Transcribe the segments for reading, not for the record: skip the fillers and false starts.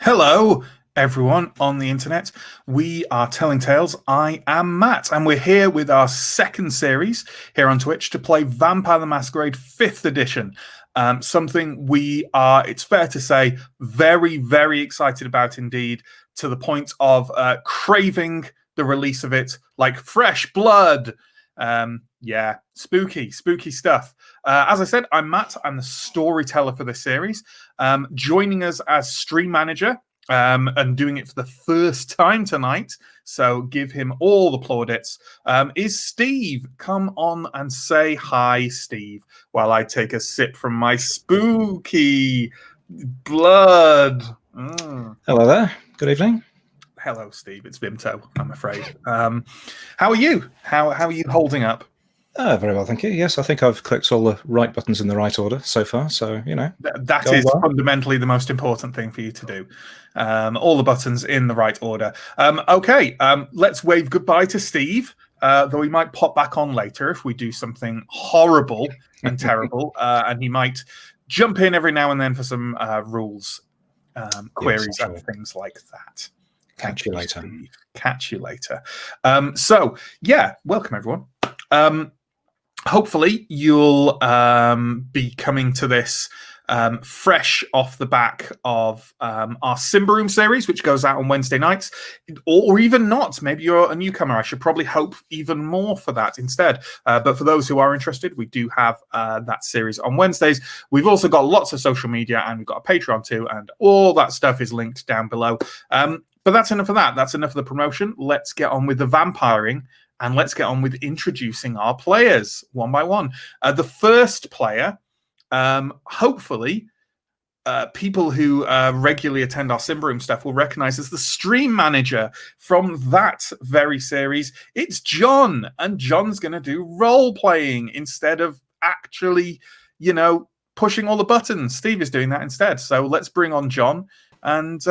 Hello, everyone on the internet. We are Telling Tales. I am Matt, and we're here with our second series here on Twitch to play Vampire the Masquerade 5th edition. Something we are, it's fair to say, very, very excited about indeed, to the point of craving the release of it like fresh blood. Spooky stuff. As I said, I'm Matt. I'm the storyteller for this series. Joining us as stream manager and doing it for the first time tonight, so give him all the plaudits, is Steve. Come on and say hi, Steve, while I take a sip from my spooky blood. Hello there. Good evening. Hello, Steve. It's Vimto, I'm afraid. How are you? How are you holding up? Very well, thank you. Yes, I think I've clicked all the right buttons in the right order so far. So, that is fundamentally the most important thing for you to do. All the buttons in the right order. Okay, let's wave goodbye to Steve, though he might pop back on later if we do something horrible and terrible. And he might jump in every now and then for some rules queries and things like that. Catch you later. Steve. Catch you later. Welcome everyone. Hopefully you'll be coming to this fresh off the back of our Simba Room series, which goes out on Wednesday nights, or even not. Maybe you're a newcomer. I should probably hope even more for that instead. But for those who are interested, we do have that series on Wednesdays. We've also got lots of social media, and we've got a Patreon too, and all that stuff is linked down below. But that's enough of that. That's enough of the promotion. Let's get on with the vampiring. And let's get on with introducing our players one by one. The first player, hopefully, people who regularly attend our Simba Room stuff will recognize as the stream manager from that very series. It's John, and John's going to do role-playing instead of actually, pushing all the buttons. Steve is doing that instead. So let's bring on John and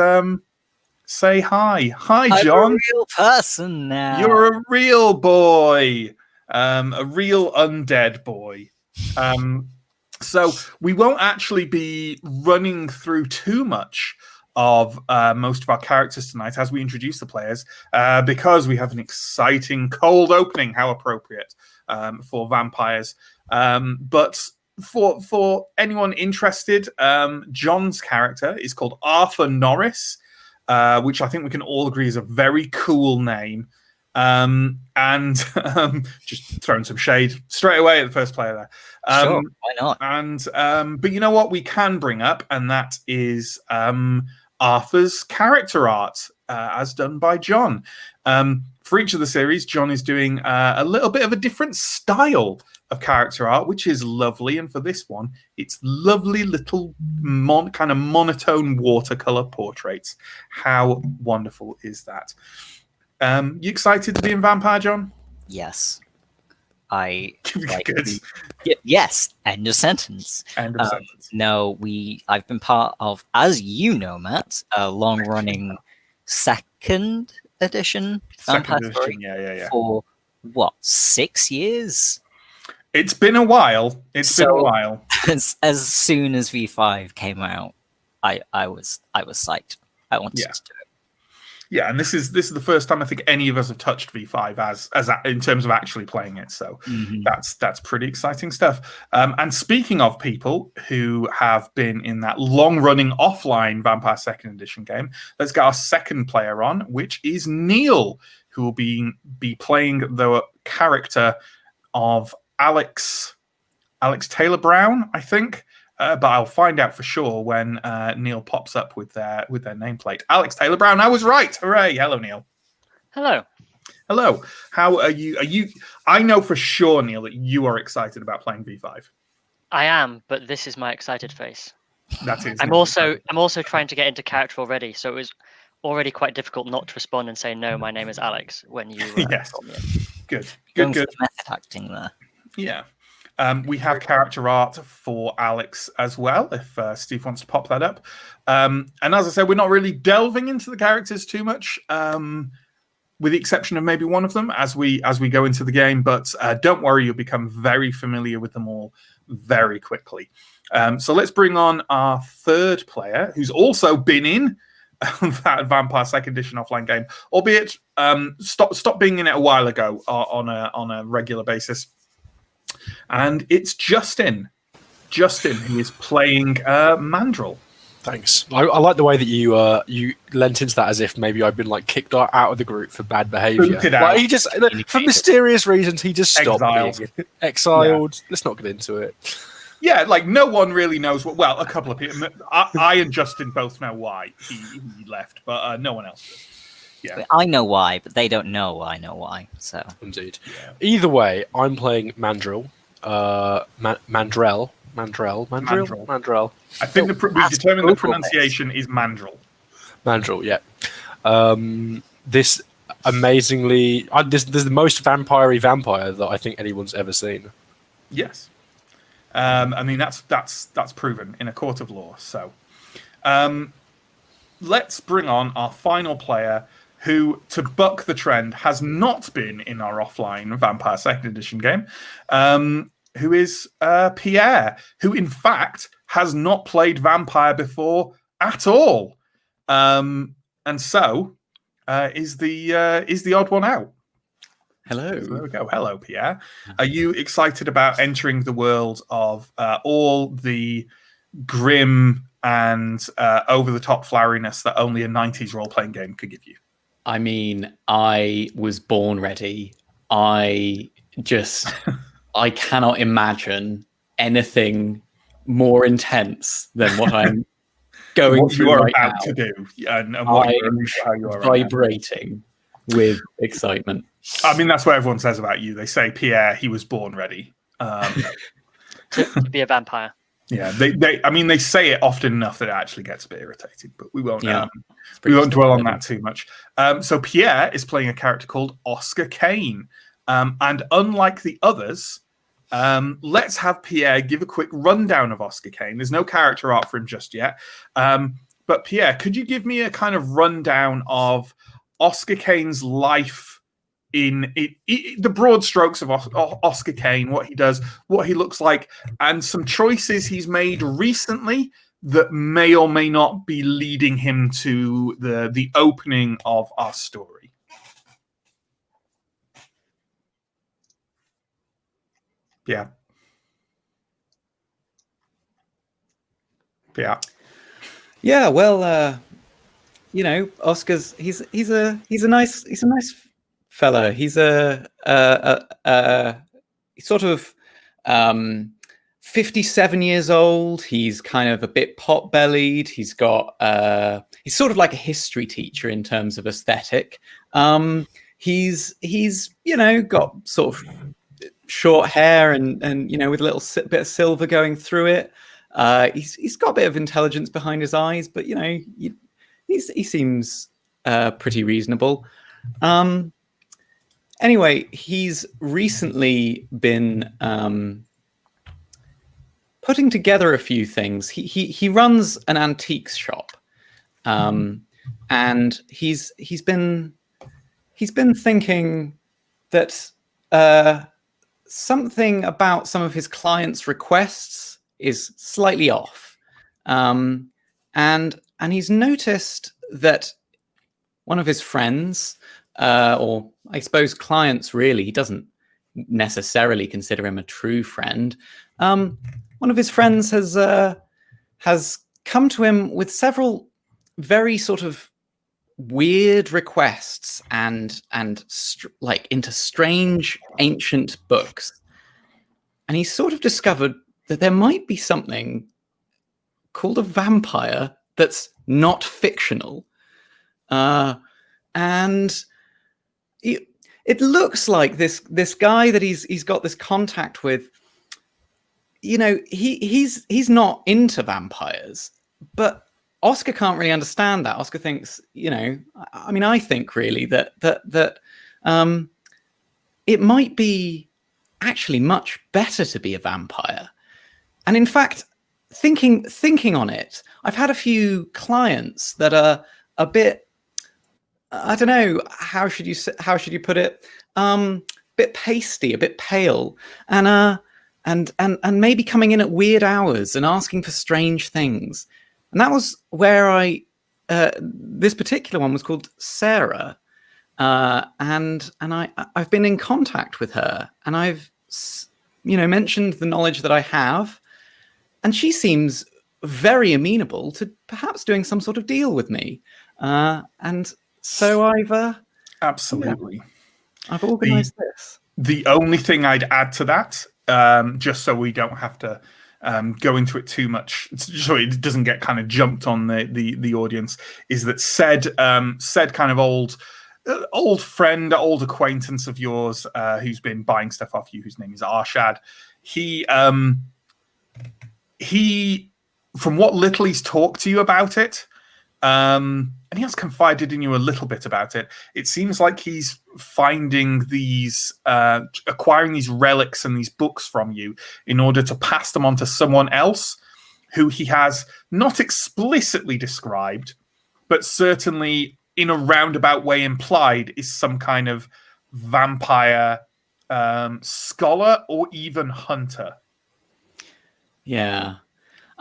say hi. Hi, John. I'm a real person now. You're a real boy. A real undead boy. So we won't actually be running through too much of most of our characters tonight as we introduce the players, because we have an exciting cold opening. How appropriate for vampires. But for anyone interested, John's character is called Arthur Norris, which I think we can all agree is a very cool name. Just throwing some shade straight away at the first player there. Sure, why not? But you know what we can bring up, and that is Arthur's character art, as done by John. For each of the series, John is doing a little bit of a different style of character art, which is lovely. And for this one, it's lovely little kind of monotone watercolor portraits. How wonderful is that? You excited to be in Vampire, John? Yes. Good. Yes. End of sentence. End of sentence. No, I've been part of, as you know, Matt, a long-running second edition Vampire Story for what, 6 years? It's been a while. It's been a while. As soon as V5 came out, I was psyched. I wanted to do it. Yeah, and this is the first time I think any of us have touched V5 as in terms of actually playing it. So that's pretty exciting stuff. And speaking of people who have been in that long-running offline Vampire Second Edition game, let's get our second player on, which is Neill, who will be playing the character of Alex Taylor Brown, I think. But I'll find out for sure when Neill pops up with their nameplate. Alex Taylor Brown, I was right. Hooray. Hello, Neill. Hello. Hello. How are you? I know for sure, Neill, that you are excited about playing V5. I am, but this is my excited face. That is. I'm also trying to get into character already, so it was already quite difficult not to respond and say, no, my name is Alex, when you yes. told me. Good. Method acting there. Yeah. We have character art for Alex as well, if Steve wants to pop that up. And as I said, we're not really delving into the characters too much, with the exception of maybe one of them as we go into the game. But don't worry, you'll become very familiar with them all very quickly. So let's bring on our third player, who's also been in that Vampire Second Edition offline game, albeit stopped being in it a while ago on a regular basis. And it's Justin who is playing Mandrill. Thanks. I like the way that you lent into that as if maybe I've been like kicked out of the group for bad behaviour. Like, he just, for mysterious reasons, he just stopped being exiled. Yeah. Let's not get into it. Yeah, like no one really knows what. Well, a couple of people. I and Justin both know why he left, but no one else does. Yeah, I know why, but they don't know I know why. So indeed. Yeah. Either way, I'm playing Mandrill. Mandrell. I think we've determined the pronunciation is Mandrill. Mandrill, yeah. This amazingly, this is the most vampire-y vampire that I think anyone's ever seen. Yes. I mean that's proven in a court of law. So, let's bring on our final player, who, to buck the trend, has not been in our offline Vampire Second Edition game. Who is Pierre, who in fact has not played Vampire before at all, and so is the odd one out. Hello. So there we go. Hello, Pierre. Are you excited about entering the world of all the grim and over-the-top floweriness that only a 90s role-playing game could give you? I mean, I was born ready. I cannot imagine anything more intense than what I'm going through right now. To do, and what you are vibrating with excitement. I mean, that's what everyone says about you. They say, Pierre, he was born ready to be a vampire. Yeah, they say it often enough that it actually gets a bit irritating, but we won't dwell on that too much. So Pierre is playing a character called Oscar Kane, and unlike the others, let's have Pierre give a quick rundown of Oscar Kane. There's no character art for him just yet, but Pierre, could you give me a kind of rundown of Oscar Kane's life? In the broad strokes of Oscar Kane, what he does, what he looks like, and some choices he's made recently that may or may not be leading him to the opening of our story. Yeah. Yeah, well, Oscar's he's a nice fella. He's he's sort of 57 years old. He's kind of a bit pot-bellied. He's got he's sort of like a history teacher in terms of aesthetic. He's got sort of short hair and with a little bit of silver going through it. He's got a bit of intelligence behind his eyes, but he seems pretty reasonable. Anyway, he's recently been putting together a few things. He runs an antiques shop, and he's been thinking that something about some of his clients' requests is slightly off, and he's noticed that one of his friends, or I suppose clients, really, he doesn't necessarily consider him a true friend. One of his friends has come to him with several very sort of weird requests and like into strange ancient books, and he's sort of discovered that there might be something called a vampire that's not fictional, and it looks like this guy that he's got this contact with. He's not into vampires, but Oscar can't really understand that. Oscar thinks, I think really that it might be actually much better to be a vampire. And in fact, thinking on it, I've had a few clients that are a bit, I don't know, how should you put it? Bit pasty, a bit pale, and maybe coming in at weird hours and asking for strange things. And that was where I this particular one was called Sarah, and I've been in contact with her, and I've mentioned the knowledge that I have, and she seems very amenable to perhaps doing some sort of deal with me, and so I've absolutely I've organised this. The only thing I'd add to that, just so we don't have to go into it too much, so it doesn't get kind of jumped on the audience, is that said kind of old friend, old acquaintance of yours, who's been buying stuff off you, whose name is Arshad. He, from what little he's talked to you about it, and he has confided in you a little bit about it, it seems like he's finding these, acquiring these relics and these books from you in order to pass them on to someone else who he has not explicitly described, but certainly in a roundabout way implied is some kind of vampire scholar or even hunter. Yeah.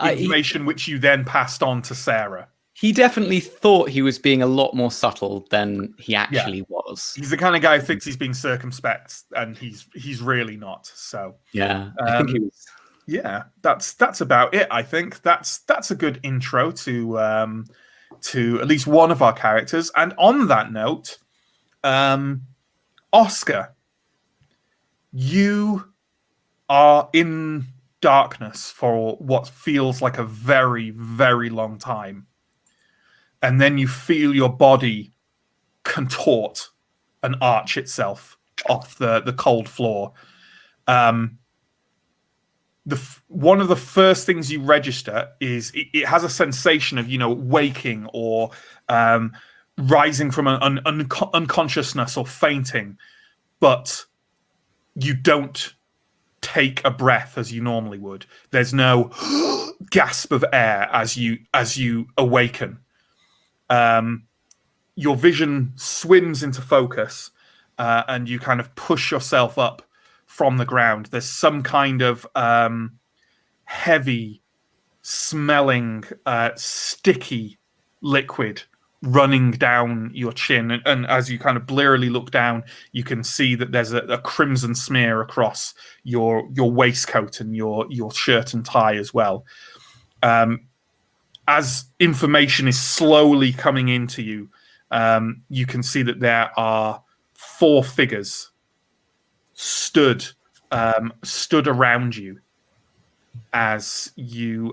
Information which you then passed on to Sarah. He definitely thought he was being a lot more subtle than he actually was. He's the kind of guy who thinks he's being circumspect, and he's really not. So yeah, I think he was. Yeah, that's about it. I think that's a good intro to at least one of our characters. And on that note, Oscar, you are in darkness for what feels like a very, very long time. And then you feel your body contort and arch itself off the cold floor. One of the first things you register is it has a sensation of, waking or rising from an unconsciousness or fainting, but you don't take a breath as you normally would. There's no gasp of air as you awaken. Your vision swims into focus, and you kind of push yourself up from the ground. There's some kind of heavy smelling, sticky liquid running down your chin. And as you kind of blearily look down, you can see that there's a crimson smear across your waistcoat and your shirt and tie as well. As information is slowly coming into you, you can see that there are 4 figures stood around you as you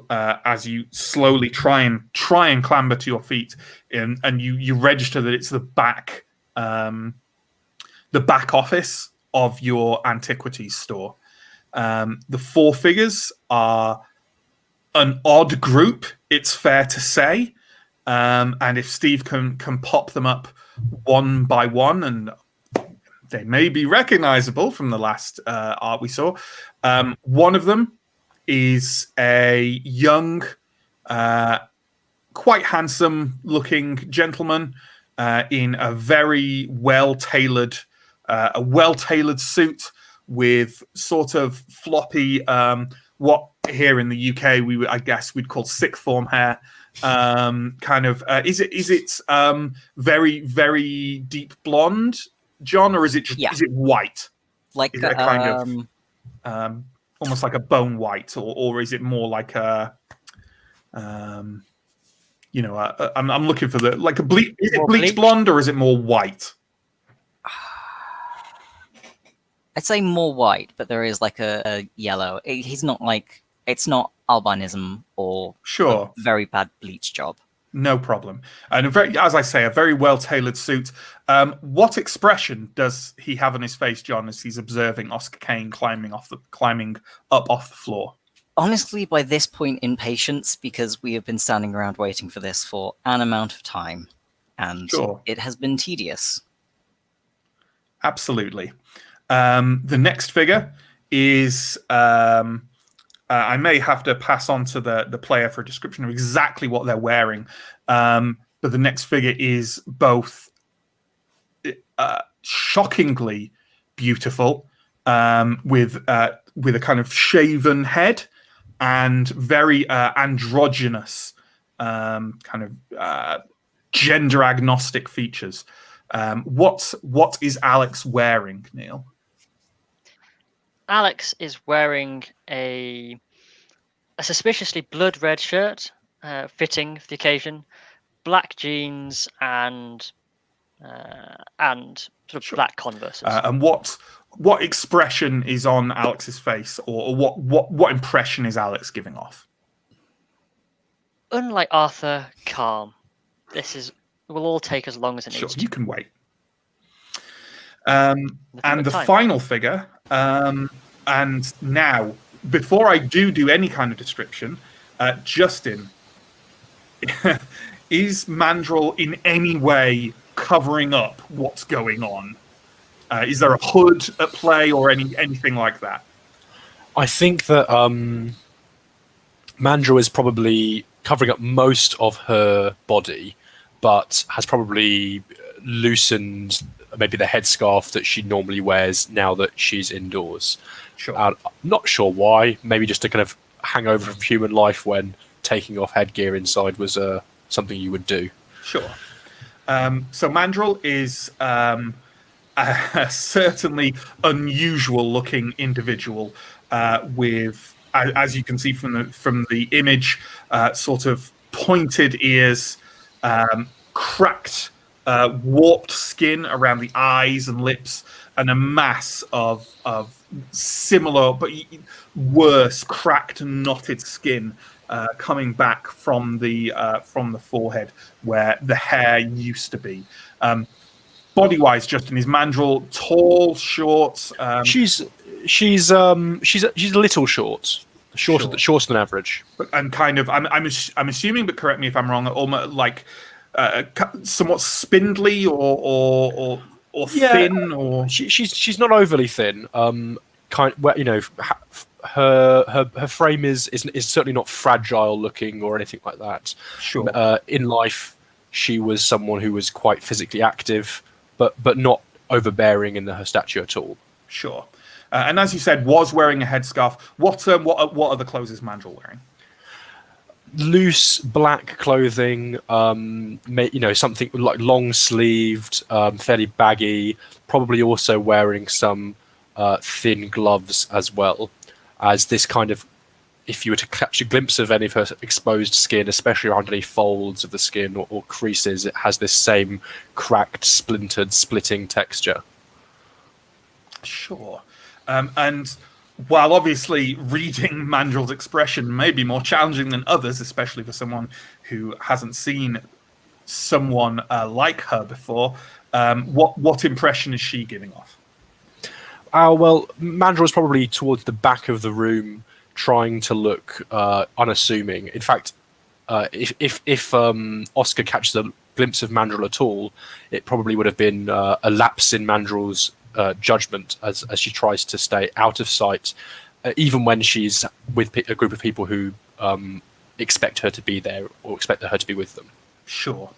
slowly try and clamber to your feet, and you register that it's the back office of your antiquities store. The 4 figures are an odd group, it's fair to say, and if Steve can pop them up one by one, and they may be recognizable from the last art we saw. One of them is a young, quite handsome-looking gentleman in a very well-tailored suit with sort of floppy, what here in the UK I guess we'd call sixth form hair. Is it very, very deep blonde, John, or is it is it white? Like is it a kind of almost like a bone white, or is it more like a I'm looking for the like a bleach. Is it bleach blonde or is it more white? I'd say more white, but there is like a yellow. He's not like, it's not albinism or a very bad bleach job. No problem. And as I say, a very well-tailored suit. What expression does he have on his face, John, as he's observing Oscar Kane climbing up off the floor? Honestly, by this point, impatience, because we have been standing around waiting for this for an amount of time, and it has been tedious. Absolutely. The next figure is... I may have to pass on to the player for a description of exactly what they're wearing. But the next figure is both shockingly beautiful, with a kind of shaven head and very androgynous, kind of gender agnostic features. What is Alex wearing, Neill? Alex is wearing a suspiciously blood red shirt, fitting for the occasion, black jeans, and sort of black Converses. And what expression is on Alex's face, or what impression is Alex giving off? Unlike Arthur, calm. Will all take as long as it needs to. You can wait. And the final figure, and now, before I do any kind of description, Justin, is Mandrill in any way covering up what's going on? Is there a hood at play or anything like that? I think that Mandrill is probably covering up most of her body, but has probably loosened maybe the headscarf that she normally wears now that she's indoors. Sure. Not sure why. Maybe just a kind of hangover from human life when taking off headgear inside was something you would do. Sure. So Mandrill is a certainly unusual-looking individual with, as you can see from the image, sort of pointed ears, cracked, warped skin around the eyes and lips, and a mass of similar but worse cracked and knotted skin coming back from the forehead where the hair used to be. Body-wise, Justin, is Mandrill tall, short? She's a little shorter than average. And kind of, I'm assuming, but correct me if I'm wrong, almost like somewhat spindly or thin, or she's not overly thin. Her frame is certainly not fragile looking or anything like that. Sure. In life, she was someone who was quite physically active, but not overbearing in her stature at all. Sure. And as you said, was wearing a headscarf. What other clothes is Mandrill wearing? Loose black clothing, something like long sleeved, fairly baggy. Probably also wearing some thin gloves as well. As this kind of, if you were to catch a glimpse of any of her exposed skin, especially around any folds of the skin or creases, it has this same cracked, splintered, splitting texture. Sure. And while obviously reading Mandrill's expression may be more challenging than others, especially for someone who hasn't seen someone like her before, what impression is she giving off? Well, Mandrill is probably towards the back of the room, trying to look unassuming. In fact, if Oscar catches a glimpse of Mandrill at all, it probably would have been a lapse in Mandrill's judgment as she tries to stay out of sight, even when she's with a group of people who expect her to be there or expect her to be with them. Sure.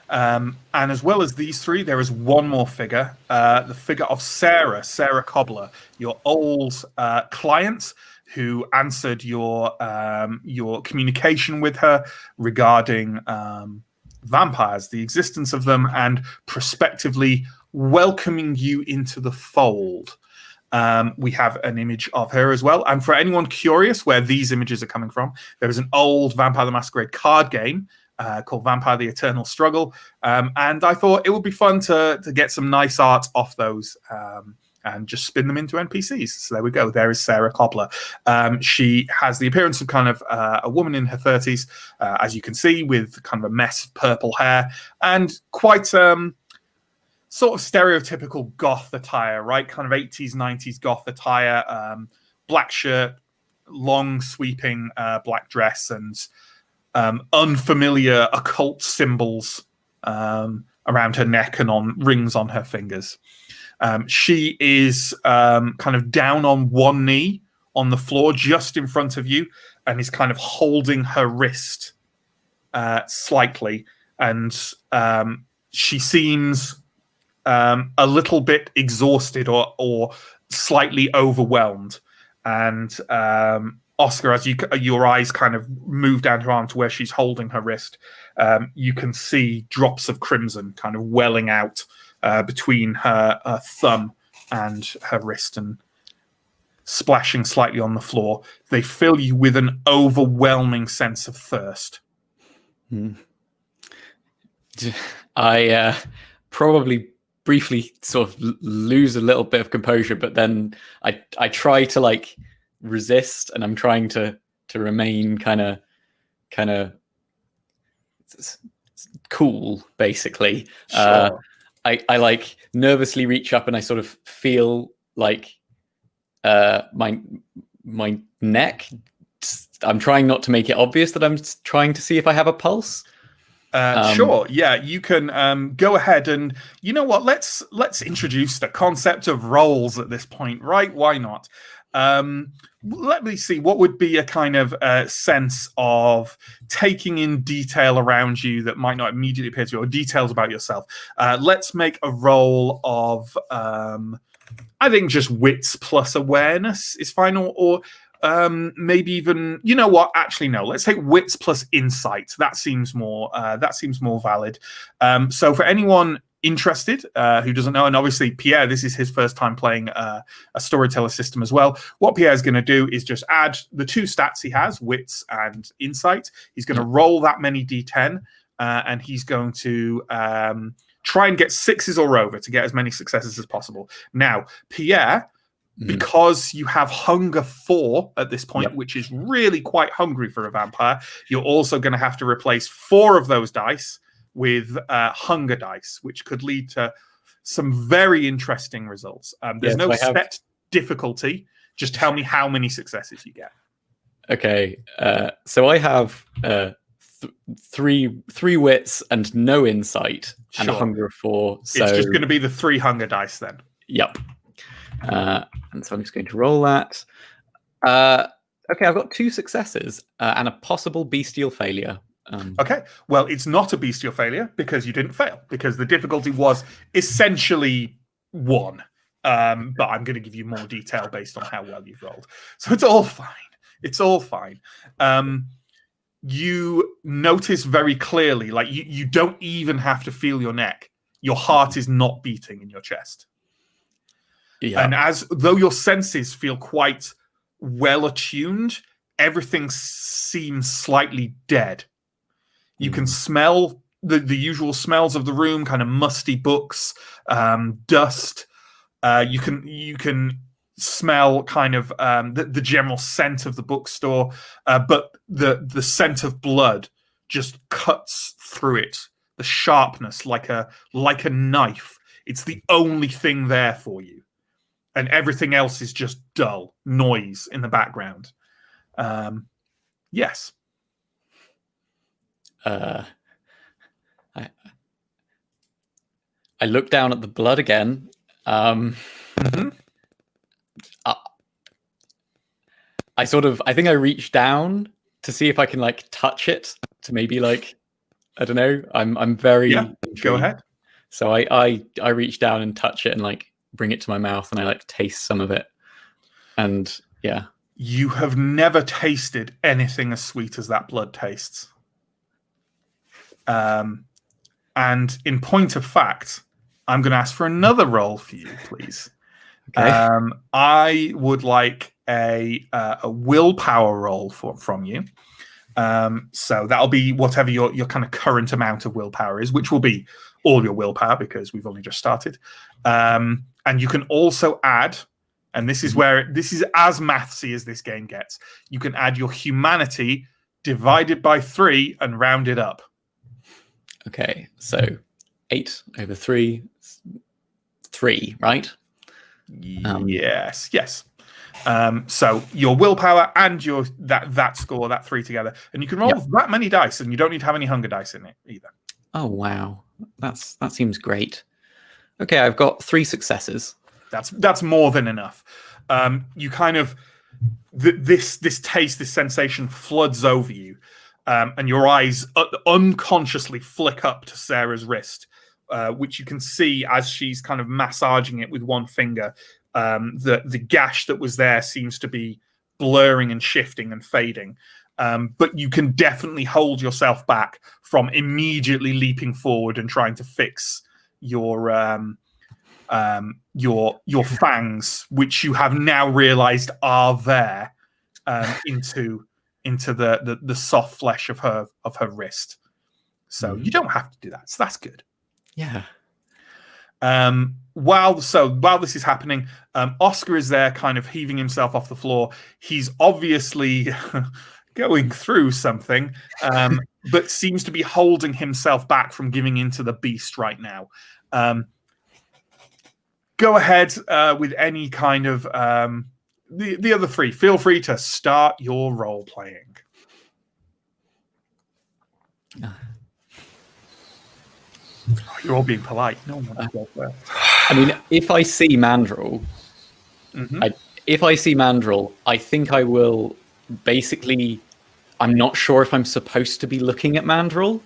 And as well as these three, there is one more figure, the figure of Sarah Cobbler, your old client who answered your communication with her regarding vampires, the existence of them, and prospectively welcoming you into the fold. We have an image of her as well. And for anyone curious where these images are coming from, there is an old Vampire the Masquerade card game called Vampire the Eternal Struggle. And I thought it would be fun to get some nice art off those and just spin them into NPCs. So there we go. There is Sarah Cobbler. She has the appearance of kind of a woman in her 30s, as you can see, with kind of a mess of purple hair and quite sort of stereotypical goth attire, right? Kind of 80s, 90s goth attire, black shirt, long sweeping black dress, and unfamiliar occult symbols around her neck and on rings on her fingers. She is kind of down on one knee on the floor just in front of you and is kind of holding her wrist slightly. And she seems a little bit exhausted or slightly overwhelmed. And Oscar, as your eyes kind of move down her arm to where she's holding her wrist, you can see drops of crimson kind of welling out between her thumb and her wrist and splashing slightly on the floor. They fill you with an overwhelming sense of thirst. I probably briefly sort of lose a little bit of composure, but then I try to like resist, and I'm trying to remain kind of cool, basically. Sure. I like nervously reach up and I sort of feel like my neck. I'm trying not to make it obvious that I'm trying to see if I have a pulse. Sure. Yeah, you can go ahead and, you know what? Let's introduce the concept of rolls at this point, right? Why not? Let me see. What would be a kind of sense of taking in detail around you that might not immediately appear to you, or details about yourself? Let's make a roll of, I think just wits plus awareness is fine, or maybe even, you know what? Actually, no. Let's take wits plus insight. That seems more valid. So for anyone interested who doesn't know, and obviously Pierre, this is his first time playing a storyteller system as well. What Pierre is going to do is just add the two stats he has, wits and insight. He's going to roll that many d10, and he's going to try and get 6s or over to get as many successes as possible. Now, Pierre, because you have hunger 4 at this point, which is really quite hungry for a vampire, you're also going to have to replace 4 of those dice with hunger dice, which could lead to some very interesting results. There's no set difficulty. Just tell me how many successes you get. Okay, so I have three wits and no insight, and a hunger of 4. So it's just going to be the 3 hunger dice then. Yep. And so I'm just going to roll that. Okay, I've got 2 successes and a possible bestial failure. Okay, well, it's not a bestial failure because you didn't fail, because the difficulty was essentially 1. But I'm going to give you more detail based on how well you've rolled. So it's all fine. It's all fine. You notice very clearly, like you don't even have to feel your neck. Your heart is not beating in your chest. Yeah. And as though your senses feel quite well attuned, everything seems slightly dead. You can smell the usual smells of the room, kind of musty books, dust. You can smell kind of the general scent of the bookstore, but the scent of blood just cuts through it. The sharpness, like a knife. It's the only thing there for you. And everything else is just dull noise in the background. Yes. I look down at the blood again. I think I reach down to see if I can like touch it, to maybe like, I don't know. I'm very intrigued. Go ahead. So I reach down and touch it and like bring it to my mouth, and I like taste some of it. And yeah. You have never tasted anything as sweet as that blood tastes. And in point of fact, I'm going to ask for another roll for you, please. Okay. I would like a willpower roll from you. So that'll be whatever your kind of current amount of willpower is, which will be all your willpower because we've only just started. And you can also add, and this is as mathsy as this game gets, you can add your humanity divided by 3 and round it up. Okay, so 8 over 3, 3, right? Yes. So your willpower and your that score, that 3 together, and you can roll that many dice, and you don't need to have any hunger dice in it either. Oh wow, that seems great. Okay, I've got 3 successes. That's more than enough. You kind of this taste, this sensation floods over you, and your eyes unconsciously flick up to Sarah's wrist, which you can see as she's kind of massaging it with one finger. The gash that was there seems to be blurring and shifting and fading. But you can definitely hold yourself back from immediately leaping forward and trying to fix your fangs, which you have now realized are there, into the soft flesh of her wrist. So you don't have to do that. So that's good. Yeah. While this is happening, Oscar is there, kind of heaving himself off the floor. He's obviously going through something, but seems to be holding himself back from giving into the beast right now. Go ahead with any kind of the other three. Feel free to start your role playing. Oh, you're all being polite. No one wants to go first. I mean, if I see Mandrill, I think I will basically. I'm not sure if I'm supposed to be looking at Mandrill,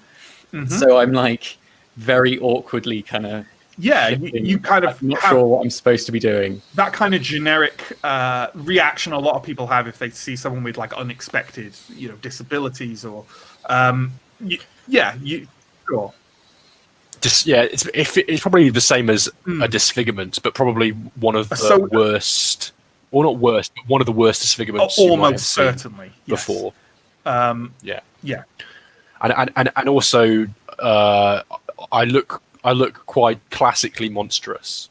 so I'm like very awkwardly kind of. Yeah, you kind of. I'm not sure what I'm supposed to be doing. That kind of generic reaction a lot of people have if they see someone with like unexpected, disabilities or, sure. It's probably the same as a disfigurement, but probably one of the worst, or not worst, but one of the worst disfigurements. Almost certainly before. Yeah. And also, I look quite classically monstrous.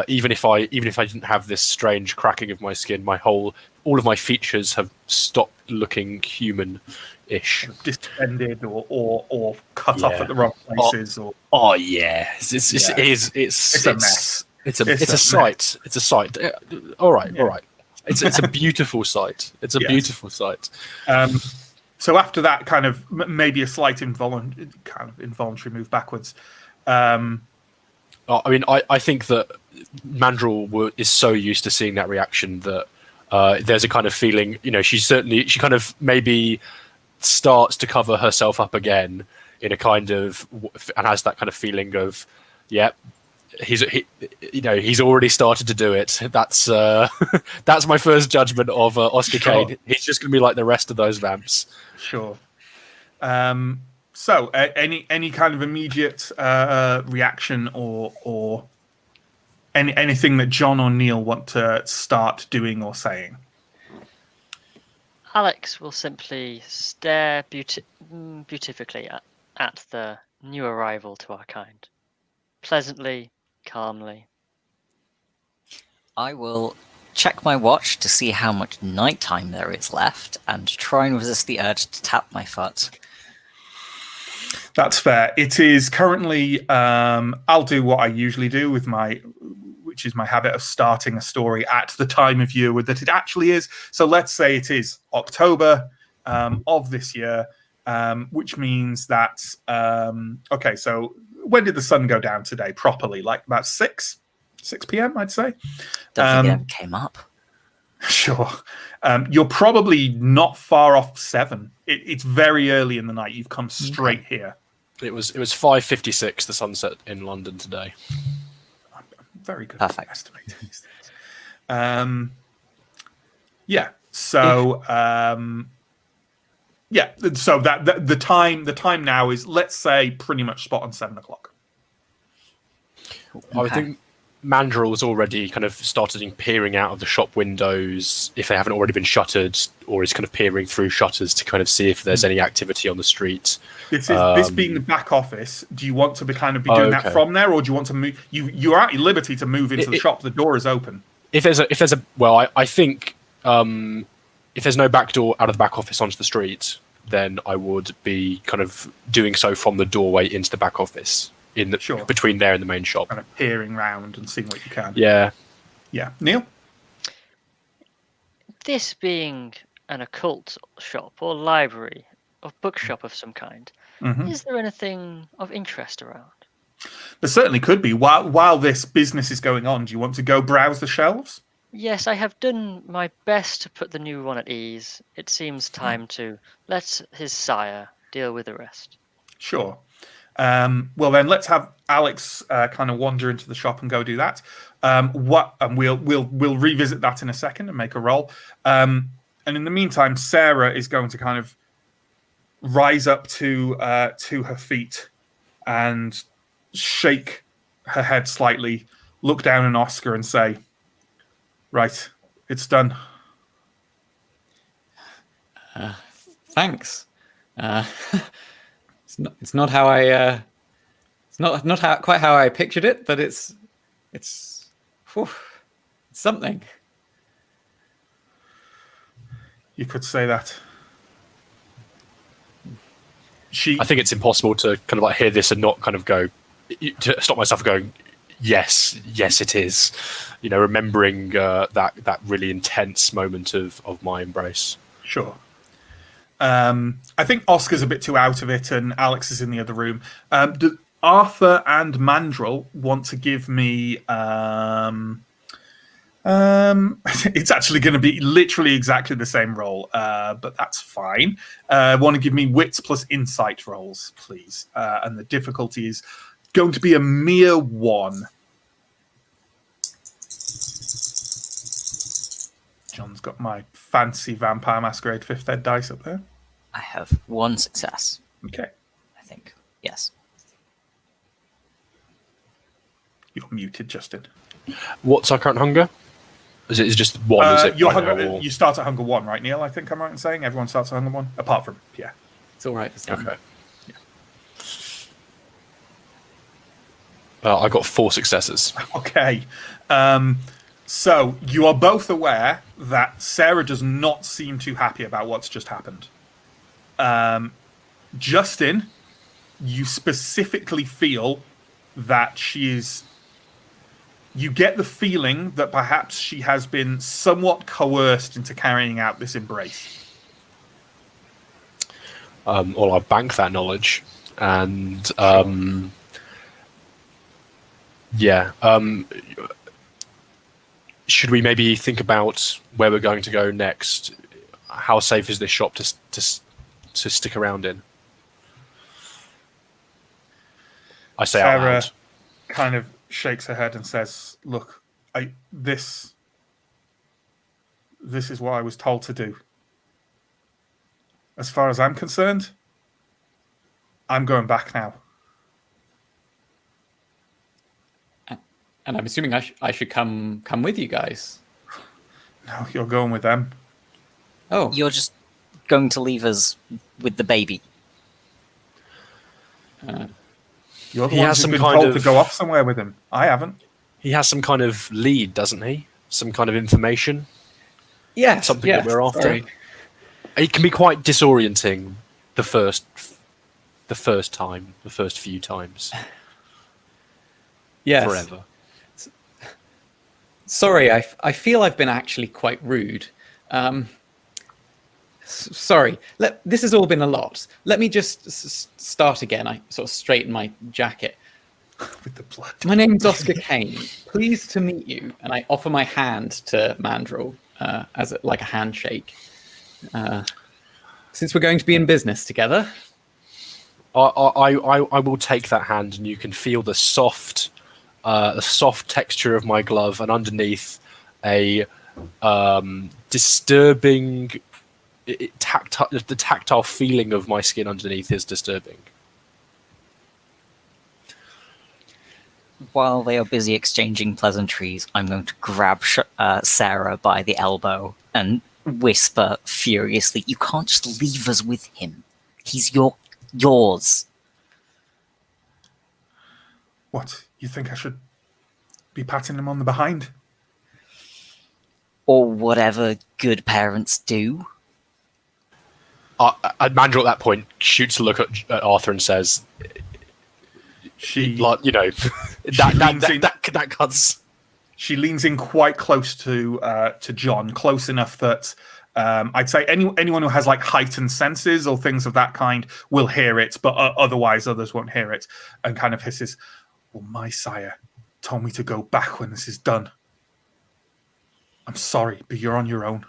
Even if I didn't have this strange cracking of my skin, all of my features have stopped looking human-ish, distended or cut off at the wrong places. It's a mess. It's a sight. It's a sight. All right. It's a beautiful sight. It's a beautiful sight. So after that, kind of maybe a slight involuntary move backwards. I mean, I think that Mandrill is so used to seeing that reaction that there's a kind of feeling, she kind of maybe starts to cover herself up again in a kind of, and has that kind of feeling of, he's already started to do it. That's my first judgment of Oscar Kane. He's just going to be like the rest of those vamps. Sure. So, any kind of immediate reaction or anything that John or Neill want to start doing or saying? Alex will simply stare beatifically at the new arrival to our kind, pleasantly, calmly. I will check my watch to see how much nighttime there is left and try and resist the urge to tap my foot. That's fair. It is currently, I'll do what I usually do which is my habit of starting a story at the time of year that it actually is. So let's say it is October of this year, which means that, okay, so when did the sun go down today properly? Like about 6 p.m., I'd say. Don't think it came up. Sure. You're probably not far off 7. It's very early in the night. You've come straight here. It was 5:56. The sunset in London today. I'm very good Perfect. at estimating these things. Yeah. So So that the time now is, let's say, pretty much spot on 7 o'clock. I think Mandrill was already kind of started peering out of the shop windows if they haven't already been shuttered, or is kind of peering through shutters to kind of see if there's any activity on the street. This being the back office, do you want to be doing that from there, or do you want to move? You're at liberty to move into the shop. The door is open. I think if there's no back door out of the back office onto the street, then I would be kind of doing so from the doorway into the back office. Between there and the main shop. Kind of peering around and seeing what you can. Yeah. Neill? This being an occult shop or library or bookshop of some kind, is there anything of interest around? There certainly could be. While this business is going on, do you want to go browse the shelves? Yes, I have done my best to put the new one at ease. It seems time to let his sire deal with the rest. Sure. Well, then let's have Alex kind of wander into the shop and go do that. And we'll revisit that in a second and make a roll. And in the meantime, Sarah is going to kind of rise up to her feet and shake her head slightly, look down at Oscar and say, "Right, it's done." Thanks. It's not how I it's not how quite how I pictured it, but it's something. You could say that. I think it's impossible to kind of like hear this and not kind of go to stop myself going, yes, it is. You know, remembering that really intense moment of my embrace. Sure. I think Oscar's a bit too out of it, and Alex is in the other room. Do Arthur and Mandrel want to give me? It's actually going to be literally exactly the same roll, but that's fine. Want to give me wits plus insight rolls, please? And the difficulty is going to be a mere 1. John's got my fancy Vampire Masquerade 5th Ed dice up there. I have 1 success. Okay. I think. Yes. You're muted, Justin. What's our current hunger? Is it just 1? Is it your hunger, you start at hunger 1, right, Neill? I think I'm right in saying everyone starts at hunger 1, apart from Pierre. It's all right. Okay. I got 4 successes. Okay. So you are both aware that Sarah does not seem too happy about what's just happened. Justin, you specifically feel that she is... You get the feeling that perhaps she has been somewhat coerced into carrying out this embrace. Well, I bank that knowledge, and should we maybe think about where we're going to go next? How safe is this shop to stick around in? I say out Sarah loud. kind of shakes her head and says, "Look, this is what I was told to do. As far as I'm concerned, I'm going back now." And I'm assuming I should come with you guys. No, you're going with them. Oh, You're just going to leave us with the baby. You're the He ones has who've some been kind told to of- go off somewhere with him. I haven't. He has some kind of lead, doesn't he? Some kind of information. yeah, Something that we're after. sorry. It can be quite disorienting the first few times. Yes. Forever. Sorry, I feel I've been actually quite rude. Sorry. This has all been a lot. Let me just start again. I sort of straighten my jacket. With the blood. My name's Oscar Kane. Pleased to meet you. And I offer my hand to Mandrel as like a handshake. Since we're going to be in business together. I will take that hand, and you can feel the soft texture of my glove, and underneath a disturbing the tactile feeling of my skin underneath is disturbing. While they are busy exchanging pleasantries, I'm going to grab Sarah by the elbow and whisper furiously, "You can't just leave us with him. He's yours." What? You think I should be patting him on the behind? Or whatever good parents do. Mandrel at that point shoots a look at Arthur and says, like, you know, that cuts. She leans in quite close to John, close enough that I'd say anyone who has like heightened senses or things of that kind will hear it, but otherwise others won't hear it, and kind of hisses, "Well, my sire told me to go back when this is done. I'm sorry, but you're on your own."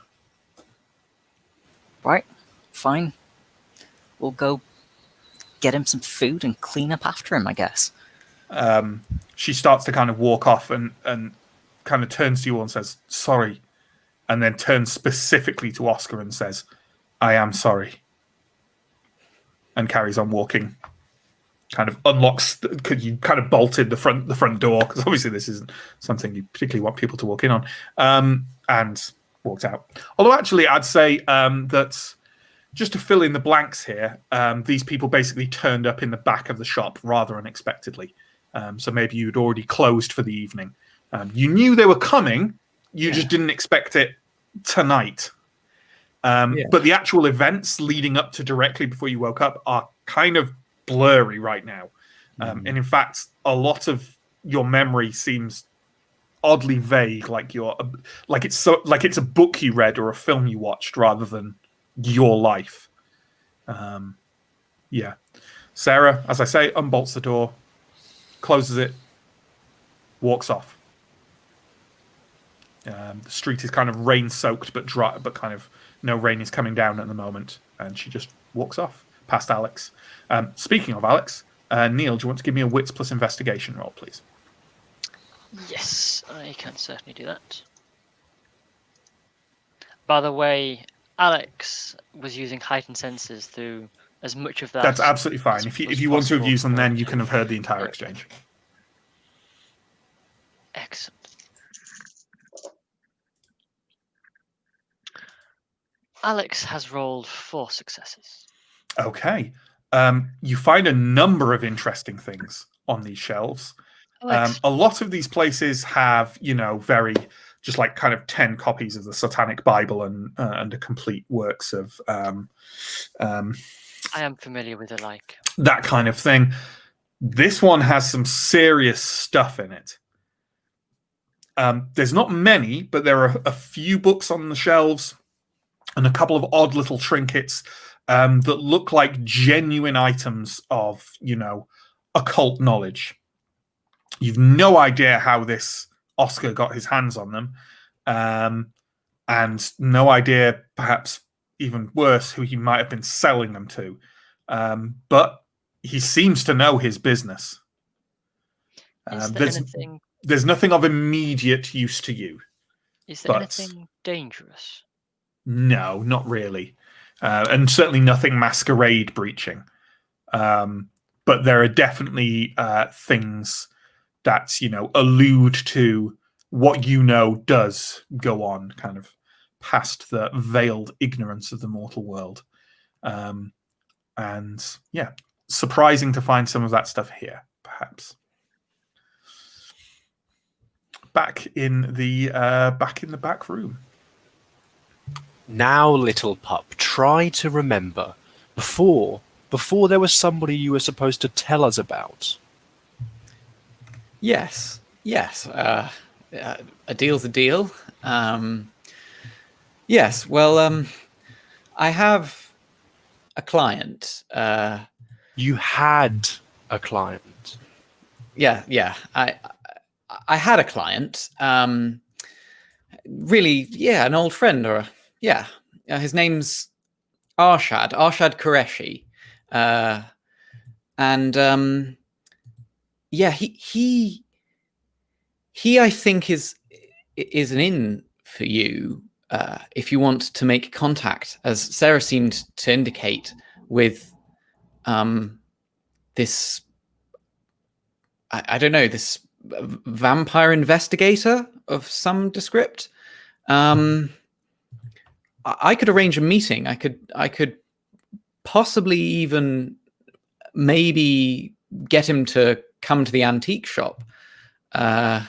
Right, fine. We'll go get him some food and clean up after him, I guess. She starts to kind of walk off and kind of turns to you all and says, "Sorry, and then turns specifically to Oscar and says, "I am sorry," and carries on walking. Kind of unlocks because you kind of bolted the front door, because obviously this isn't something you particularly want people to walk in on, and walked out. Although actually I'd say that just to fill in the blanks here, these people basically turned up in the back of the shop rather unexpectedly. So maybe you'd already closed for the evening. You knew they were coming, you just didn't expect it tonight. But the actual events leading up to directly before you woke up are kind of blurry right now. And in fact, a lot of your memory seems oddly vague, like it's a book you read or a film you watched rather than your life. Sarah, as I say, unbolts the door, closes it, walks off. The street is kind of rain soaked but dry, but kind of no rain is coming down at the moment, and she just walks off past Alex. Speaking of Alex, Neill, do you want to give me a wits plus investigation roll, please? Yes, I can certainly do that. By the way, Alex was using heightened senses through as much of that. That's absolutely fine. If you want to have used them, then you can have heard the entire exchange. Excellent. Alex has rolled 4 successes. Okay. You find a number of interesting things on these shelves. A lot of these places have, very just like kind of 10 copies of the Satanic Bible and a complete works of I am familiar with the like. That kind of thing. This one has some serious stuff in it. There's not many, but there are a few books on the shelves and a couple of odd little trinkets that look like genuine items of, occult knowledge. You've no idea how this Oscar got his hands on them, and no idea, perhaps even worse, who he might have been selling them to. But he seems to know his business. There's nothing of immediate use to you. Is there anything dangerous? No, not really. And certainly nothing Masquerade breaching. But there are definitely things that, allude to what does go on kind of past the veiled ignorance of the mortal world. And yeah, surprising to find some of that stuff here, perhaps. Back in the back room. Now, little pup, try to remember before there was somebody you were supposed to tell us about. Yes. A deal's a deal. Yes. Well, I have a client. You had a client. Yeah. I had a client. Really, an old friend, his name's Arshad Qureshi. He I think is an in for you if you want to make contact, as Sarah seemed to indicate with this I don't know, this vampire investigator of some descript. I could arrange a meeting. I could possibly even maybe get him to come to the antique shop. I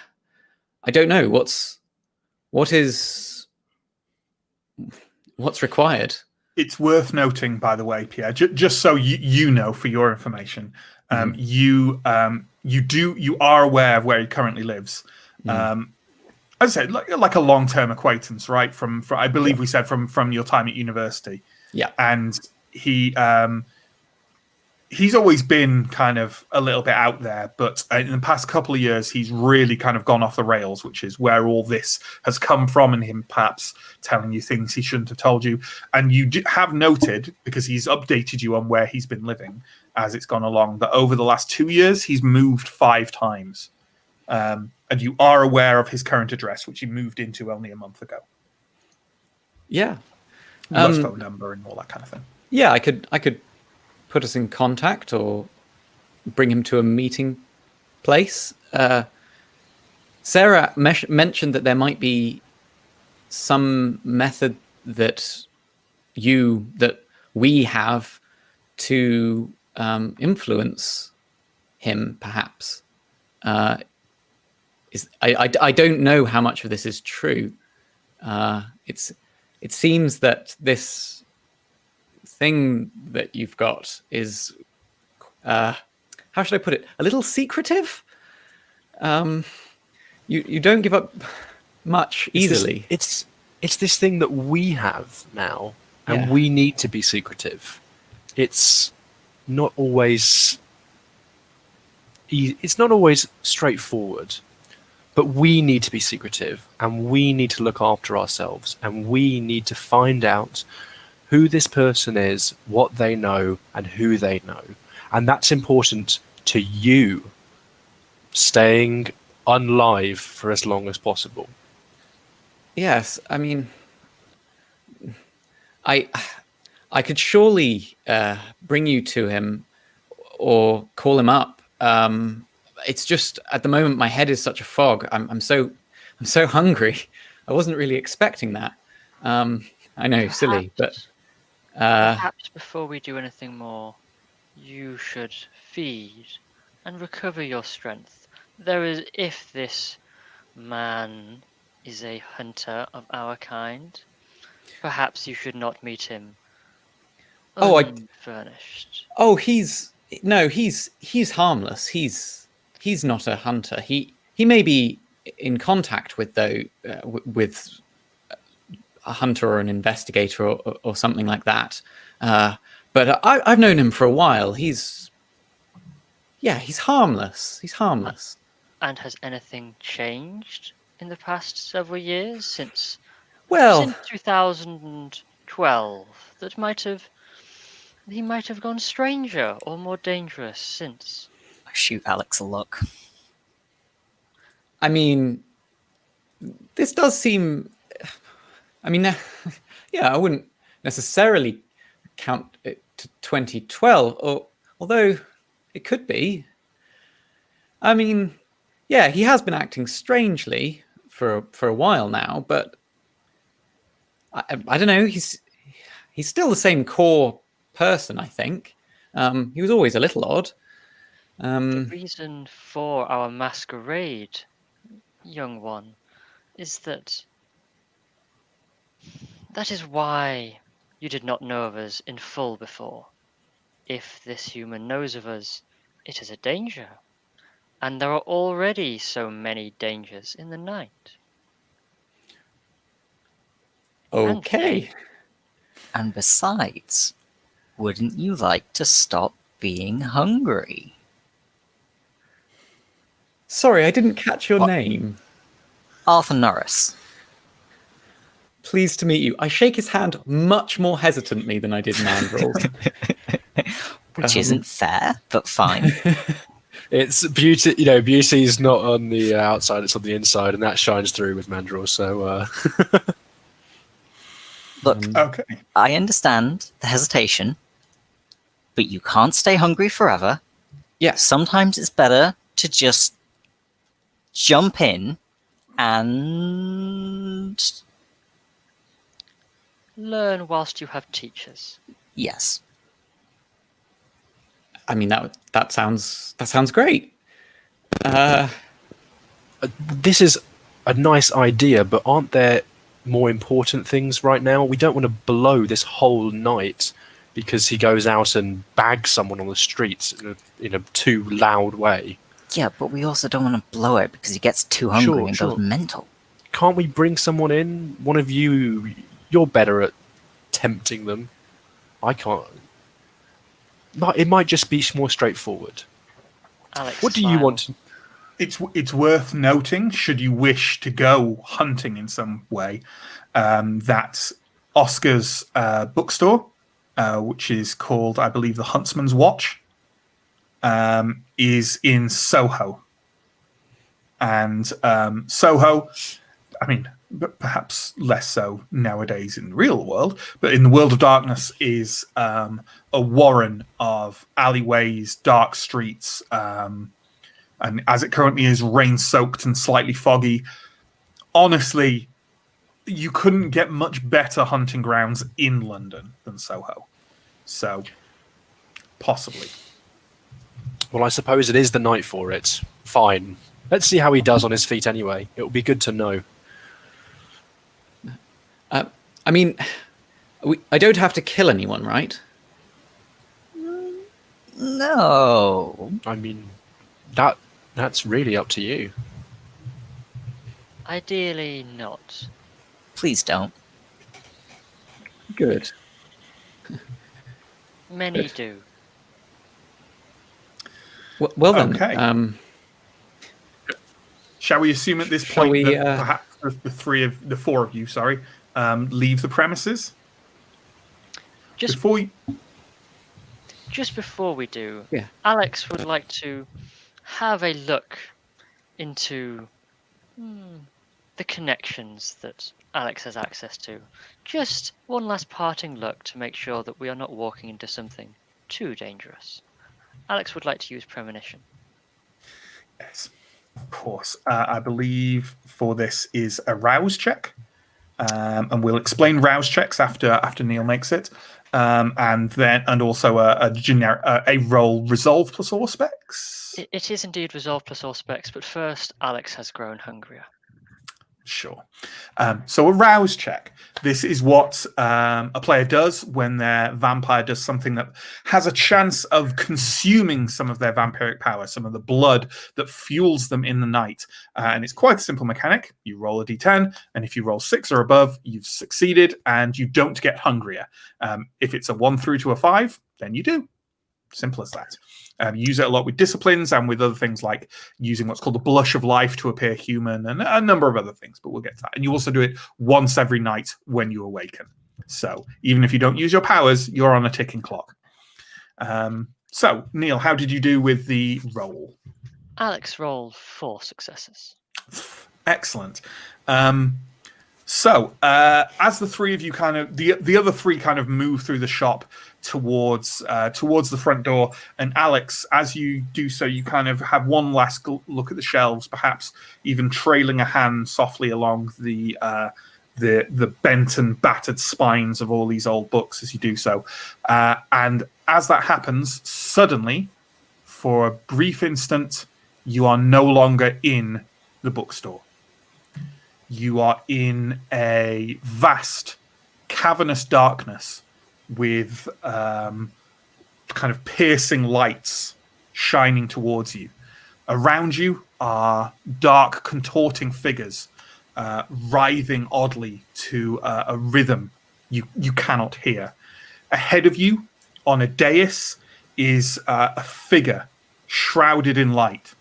don't know what's required. It's worth noting, by the way, Pierre, just so you know, for your information, you are aware of where he currently lives. As I said, like a long-term acquaintance, right? From I believe we said from your time at university. Yeah, and he's always been kind of a little bit out there, but in the past couple of years, he's really kind of gone off the rails, which is where all this has come from, and him perhaps telling you things he shouldn't have told you. And you have noted, because he's updated you on where he's been living as it's gone along, that over the last 2 years, he's moved 5 times. And you are aware of his current address, which he moved into only a month ago. Yeah. Last phone number and all that kind of thing. Yeah, I could put us in contact or bring him to a meeting place. Sarah mentioned that there might be some method that we have to influence him, perhaps. I don't know how much of this is true. It seems that this thing that you've got is, how should I put it? A little secretive. You don't give up much easily. It's this thing that we have now, and we need to be secretive. It's not always straightforward, but we need to be secretive, and we need to look after ourselves, and we need to find out who this person is, what they know, and who they know. And that's important to you staying unlive for as long as possible. Yes, I mean, I could surely bring you to him or call him up. It's just at the moment my head is such a fog. I'm so hungry. I wasn't really expecting that. I know, silly, but perhaps before we do anything more, you should feed and recover your strength. If this man is a hunter of our kind, perhaps you should not meet him unfurnished. He's harmless. He's not a hunter. He may be in contact with with a hunter or an investigator or something like that. But I've known him for a while. He's harmless. He's harmless. And has anything changed in the past several years since 2012 that he might have gone stranger or more dangerous since? I shoot Alex a look. I mean, this does seem. I mean, I wouldn't necessarily count it to 2012, although it could be. I mean, yeah, he has been acting strangely for a while now, but I don't know. He's still the same core person, I think. He was always a little odd. The reason for our masquerade, young one, is that is why you did not know of us in full before. If this human knows of us, it is a danger. And there are already so many dangers in the night. Okay. And besides, wouldn't you like to stop being hungry? Sorry, I didn't catch your name. Arthur Norris. Pleased to meet you. I shake his hand much more hesitantly than I did Mandrel's. Which isn't fair, but fine. It's beauty, beauty's not on the outside, it's on the inside, and that shines through with Mandrel, so... Look, okay. I understand the hesitation, but you can't stay hungry forever. Yeah. Sometimes it's better to just jump in and... learn whilst you have teachers. Yes. I mean, that sounds great. This is a nice idea, but aren't there more important things right now? We don't want to blow this whole night because he goes out and bags someone on the streets in a too loud way. Yeah, but we also don't want to blow it because he gets too hungry and goes mental. Can't we bring someone in? One of you, you're better at tempting them. I can't. It might just be more straightforward. Alex, what do you want to... It's worth noting, should you wish to go hunting in some way, that Oscar's bookstore, which is called, I believe, the Huntsman's Watch, is in Soho. And Soho, I mean, but perhaps less so nowadays in the real world, but in the world of darkness is a warren of alleyways, dark streets, and as it currently is, rain-soaked and slightly foggy. Honestly, you couldn't get much better hunting grounds in London than Soho. So, possibly. Well, I suppose it is the night for it. Fine. Let's see how he does on his feet anyway. It will be good to know. I mean, I don't have to kill anyone, right? No. I mean, that's really up to you. Ideally not. Please don't. Good. Many do. Well then. Okay. Shall we assume at this Shall point we, that perhaps the four of you, leave the premises? Just before we do, Yeah. Alex would like to have a look into the connections that Alex has access to. Just one last parting look to make sure that we are not walking into something too dangerous. Alex would like to use premonition. Yes, of course. I believe for this is a rouse check, and we'll explain rouse checks after Neill makes it, and also a roll resolve plus auspex. It is indeed resolve plus auspex, but first Alex has grown hungrier. Sure. So a rouse check. This is what a player does when their vampire does something that has a chance of consuming some of their vampiric power, some of the blood that fuels them in the night. And it's quite a simple mechanic. You roll a d10, and if you roll 6 or above, you've succeeded, and you don't get hungrier. If it's a 1 through to a 5, then you do. Simple as that. Use it a lot with disciplines and with other things like using what's called the blush of life to appear human and a number of other things, but we'll get to that. And you also do it once every night when you awaken. So even if you don't use your powers, you're on a ticking clock. So, Neill, how did you do with the roll? Alex rolled 4 successes. Excellent. So, as the three of you the other three kind of move through the shop towards the front door, and Alex, as you do so, you kind of have one last look at the shelves, perhaps even trailing a hand softly along the bent and battered spines of all these old books as you do so. And as that happens, suddenly, for a brief instant, you are no longer in the bookstore. You are in a vast, cavernous darkness with kind of piercing lights shining towards you. Around you are dark, contorting figures writhing oddly to a rhythm you cannot hear. Ahead of you, on a dais, is a figure shrouded in light.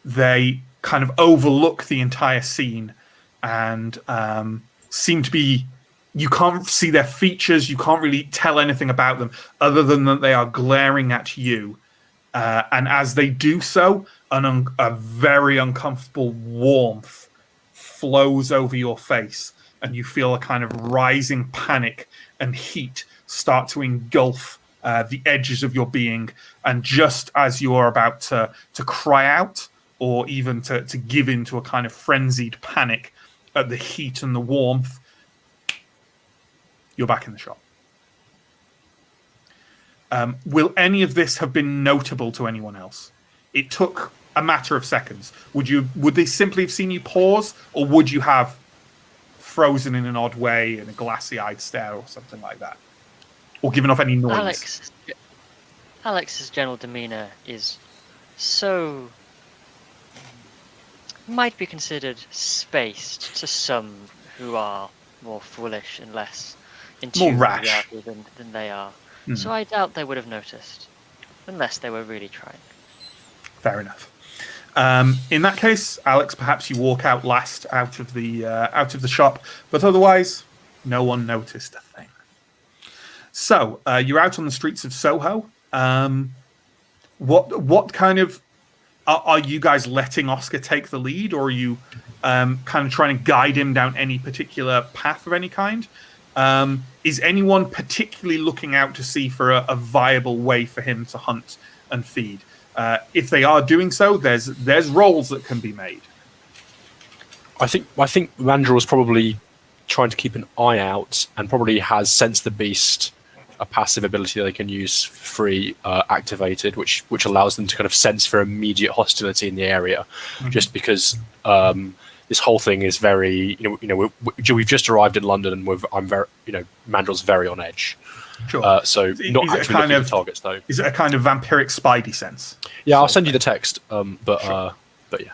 They kind of overlook the entire scene and seem to be... You can't see their features. You can't really tell anything about them other than that they are glaring at you. And as they do so, a very uncomfortable warmth flows over your face, and you feel a kind of rising panic and heat start to engulf the edges of your being. And just as you are about to cry out, or even to give into a kind of frenzied panic at the heat and the warmth, you're back in the shop. Will any of this have been notable to anyone else? It took a matter of seconds. Would they simply have seen you pause, or would you have frozen in an odd way in a glassy-eyed stare or something like that? Or given off any noise? Alex's general demeanor is so... might be considered spaced to some who are more foolish and less in tune with reality than they are. So I doubt they would have noticed, unless they were really trying. Fair enough. In that case, Alex, perhaps you walk out last out of the shop, but otherwise, no one noticed a thing. So you're out on the streets of Soho. What kind of are you guys letting Oscar take the lead, or are you kind of trying to guide him down any particular path of any kind? Is anyone particularly looking out to see for a viable way for him to hunt and feed? If they are doing so, there's roles that can be made. I think Mandrel's probably trying to keep an eye out, and probably has Sense the Beast, a passive ability that they can use for free, activated, which allows them to kind of sense for immediate hostility in the area, just because this whole thing is very, we've just arrived in London, and Mandrel's very on edge. Sure. So not actually looking at targets though. Is it a kind of vampiric spidey sense? Yeah, I'll send you the text. But yeah.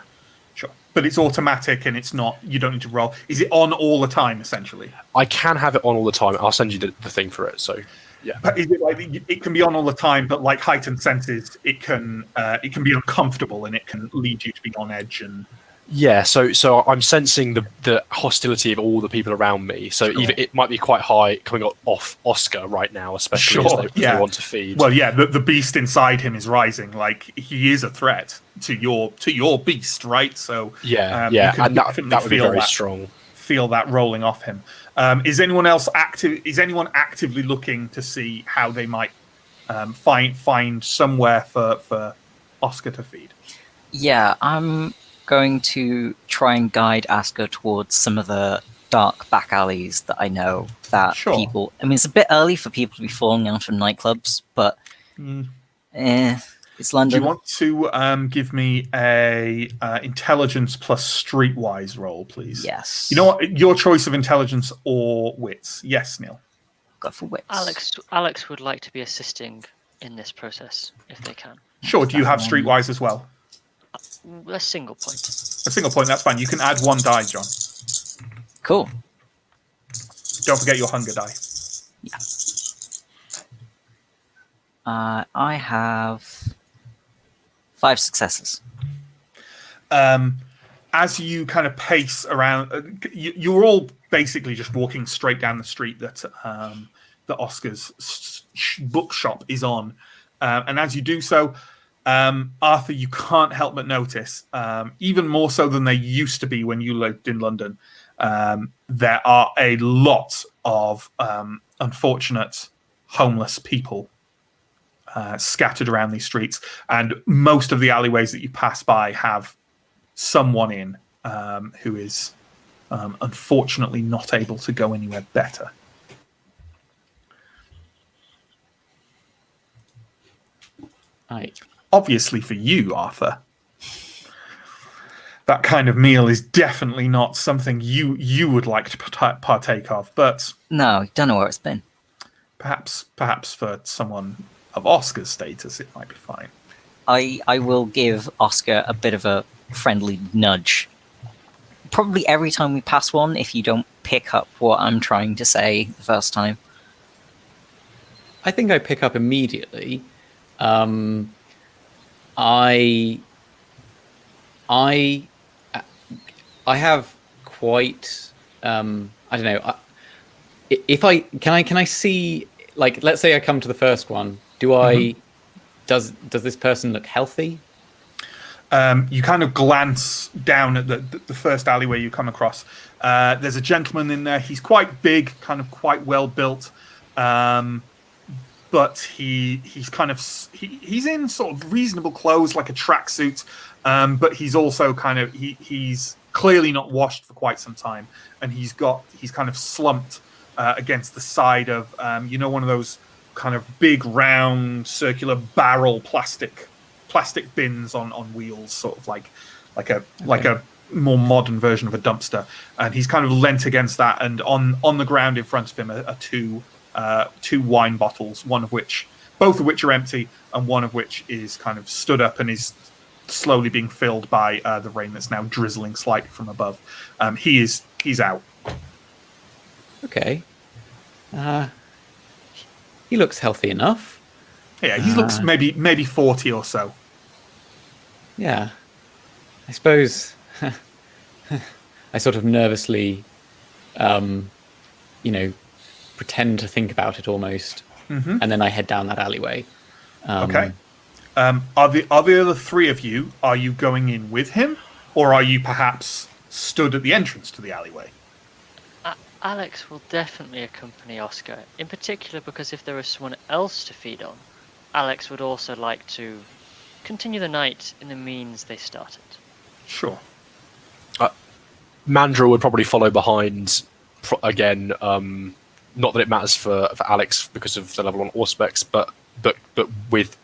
Sure. But it's automatic, and it's not. You don't need to roll. Is it on all the time? Essentially, I can have it on all the time. I'll send you the thing for it. So yeah. But is it like it can be on all the time? But like heightened senses, it can be uncomfortable, and it can lead you to be on edge and. Yeah, so I'm sensing the hostility of all the people around me. So either it might be quite high coming off Oscar right now, especially as they want to feed. Well, yeah, the beast inside him is rising. Like he is a threat to your beast, right? So and that would be very strong. Feel that rolling off him. Is anyone else active? Is anyone actively looking to see how they might find somewhere for Oscar to feed? Yeah, I'm going to try and guide Asker towards some of the dark back alleys that I know that people. I mean, it's a bit early for people to be falling out of nightclubs, but it's London. Do you want to give me a intelligence plus streetwise roll, please? Yes. You know what? Your choice of intelligence or wits. Yes, Neill. Go for wits. Alex would like to be assisting in this process if they can. Sure. Do you have streetwise as well? A single point. A single point, that's fine. You can add 1 die, John. Cool. Don't forget your hunger die. Yeah. I have 5 successes. As you kind of pace around, you're all basically just walking straight down the street that Oscar's bookshop is on. And as you do so, Arthur, you can't help but notice, even more so than they used to be when you lived in London, there are a lot of unfortunate homeless people scattered around these streets, and most of the alleyways that you pass by have someone in who is unfortunately not able to go anywhere better. Obviously for you, Arthur, that kind of meal is definitely not something you would like to partake of, but... No, don't know where it's been. Perhaps for someone of Oscar's status, it might be fine. I will give Oscar a bit of a friendly nudge. Probably every time we pass one, if you don't pick up what I'm trying to say the first time. I think I pick up immediately. I have quite I don't know. If I can I see, like, let's say I come to the first one. Do I does this person look healthy? You kind of glance down at the first alleyway you come across. There's a gentleman in there. He's quite big, kind of quite well built. But he's kind of he's in sort of reasonable clothes, like a tracksuit, but he's also kind of he's clearly not washed for quite some time, and he's kind of slumped against the side of one of those kind of big round circular barrel plastic bins on wheels, sort of like a more modern version of a dumpster, and he's kind of leant against that, and on the ground in front of him are two wine bottles, both of which are empty, and one of which is kind of stood up and is slowly being filled by the rain that's now drizzling slightly from above. He's out. Okay. He looks healthy enough. Yeah, he looks maybe 40 or so. Yeah. I suppose I sort of nervously pretend to think about it almost, and then I head down that alleyway. Okay. Are the other three of you? Are you going in with him, or are you perhaps stood at the entrance to the alleyway? Alex will definitely accompany Oscar, in particular because if there is someone else to feed on, Alex would also like to continue the night in the means they started. Sure. Mandrill would probably follow behind again. Not that it matters for Alex because of the level on Auspex, but with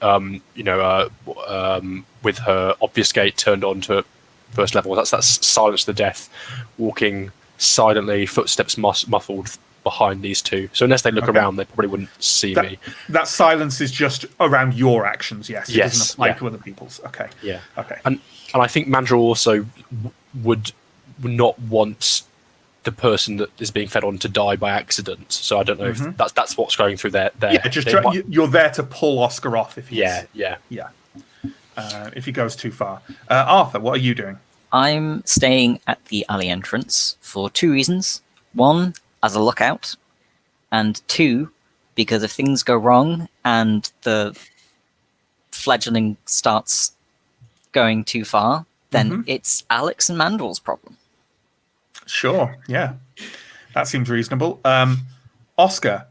with her obfuscate turned on to first level. That's silence to the death, walking silently, footsteps muffled behind these two. So unless they look around, they probably wouldn't see me. That silence is just around your actions. Yes. It doesn't apply to other people's. Okay. Yeah. Okay. And I think Mandrill also would not want the person that is being fed on to die by accident. So I don't know if that's what's going through there. Yeah, you're there to pull Oscar off if he's... Yeah. If he goes too far. Arthur, what are you doing? I'm staying at the alley entrance for 2 reasons. 1, as a lookout, and 2, because if things go wrong and the fledgling starts going too far, then it's Alex and Mandrill's problem. Sure, yeah. That seems reasonable. Oscar,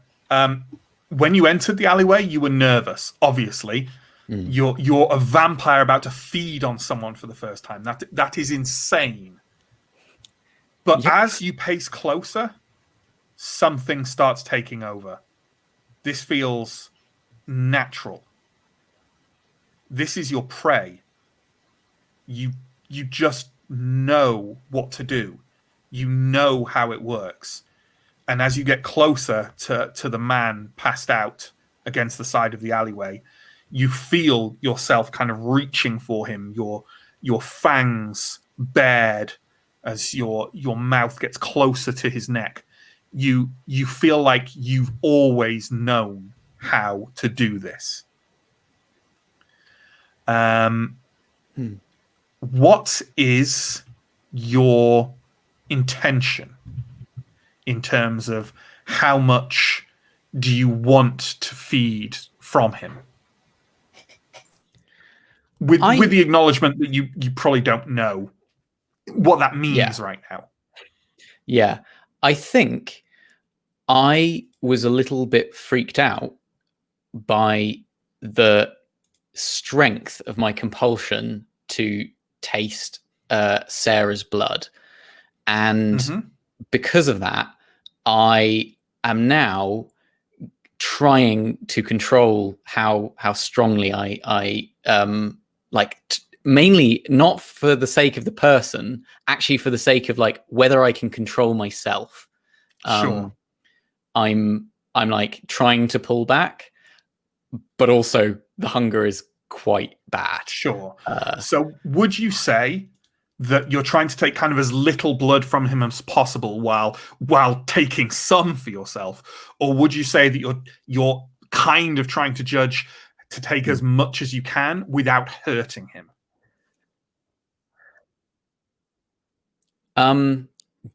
when you entered the alleyway, you were nervous, obviously. You're a vampire about to feed on someone for the first time. That is insane. But as you pace closer, something starts taking over. This feels natural. This is your prey. You just know what to do. You know how it works. And as you get closer to the man passed out against the side of the alleyway, you feel yourself kind of reaching for him, your fangs bared as your mouth gets closer to his neck. You feel like you've always known how to do this. What is your intention in terms of how much do you want to feed from him? With the acknowledgement that you probably don't know what that means right now. Yeah. I think I was a little bit freaked out by the strength of my compulsion to taste Sarah's blood. And because of that, I am now trying to control how strongly I mainly not for the sake of the person, actually for the sake of like whether I can control myself. Sure. I'm like trying to pull back, but also the hunger is quite bad. Sure. So would you say that you're trying to take kind of as little blood from him as possible while taking some for yourself? Or would you say that you're kind of trying to judge to take as much as you can without hurting him?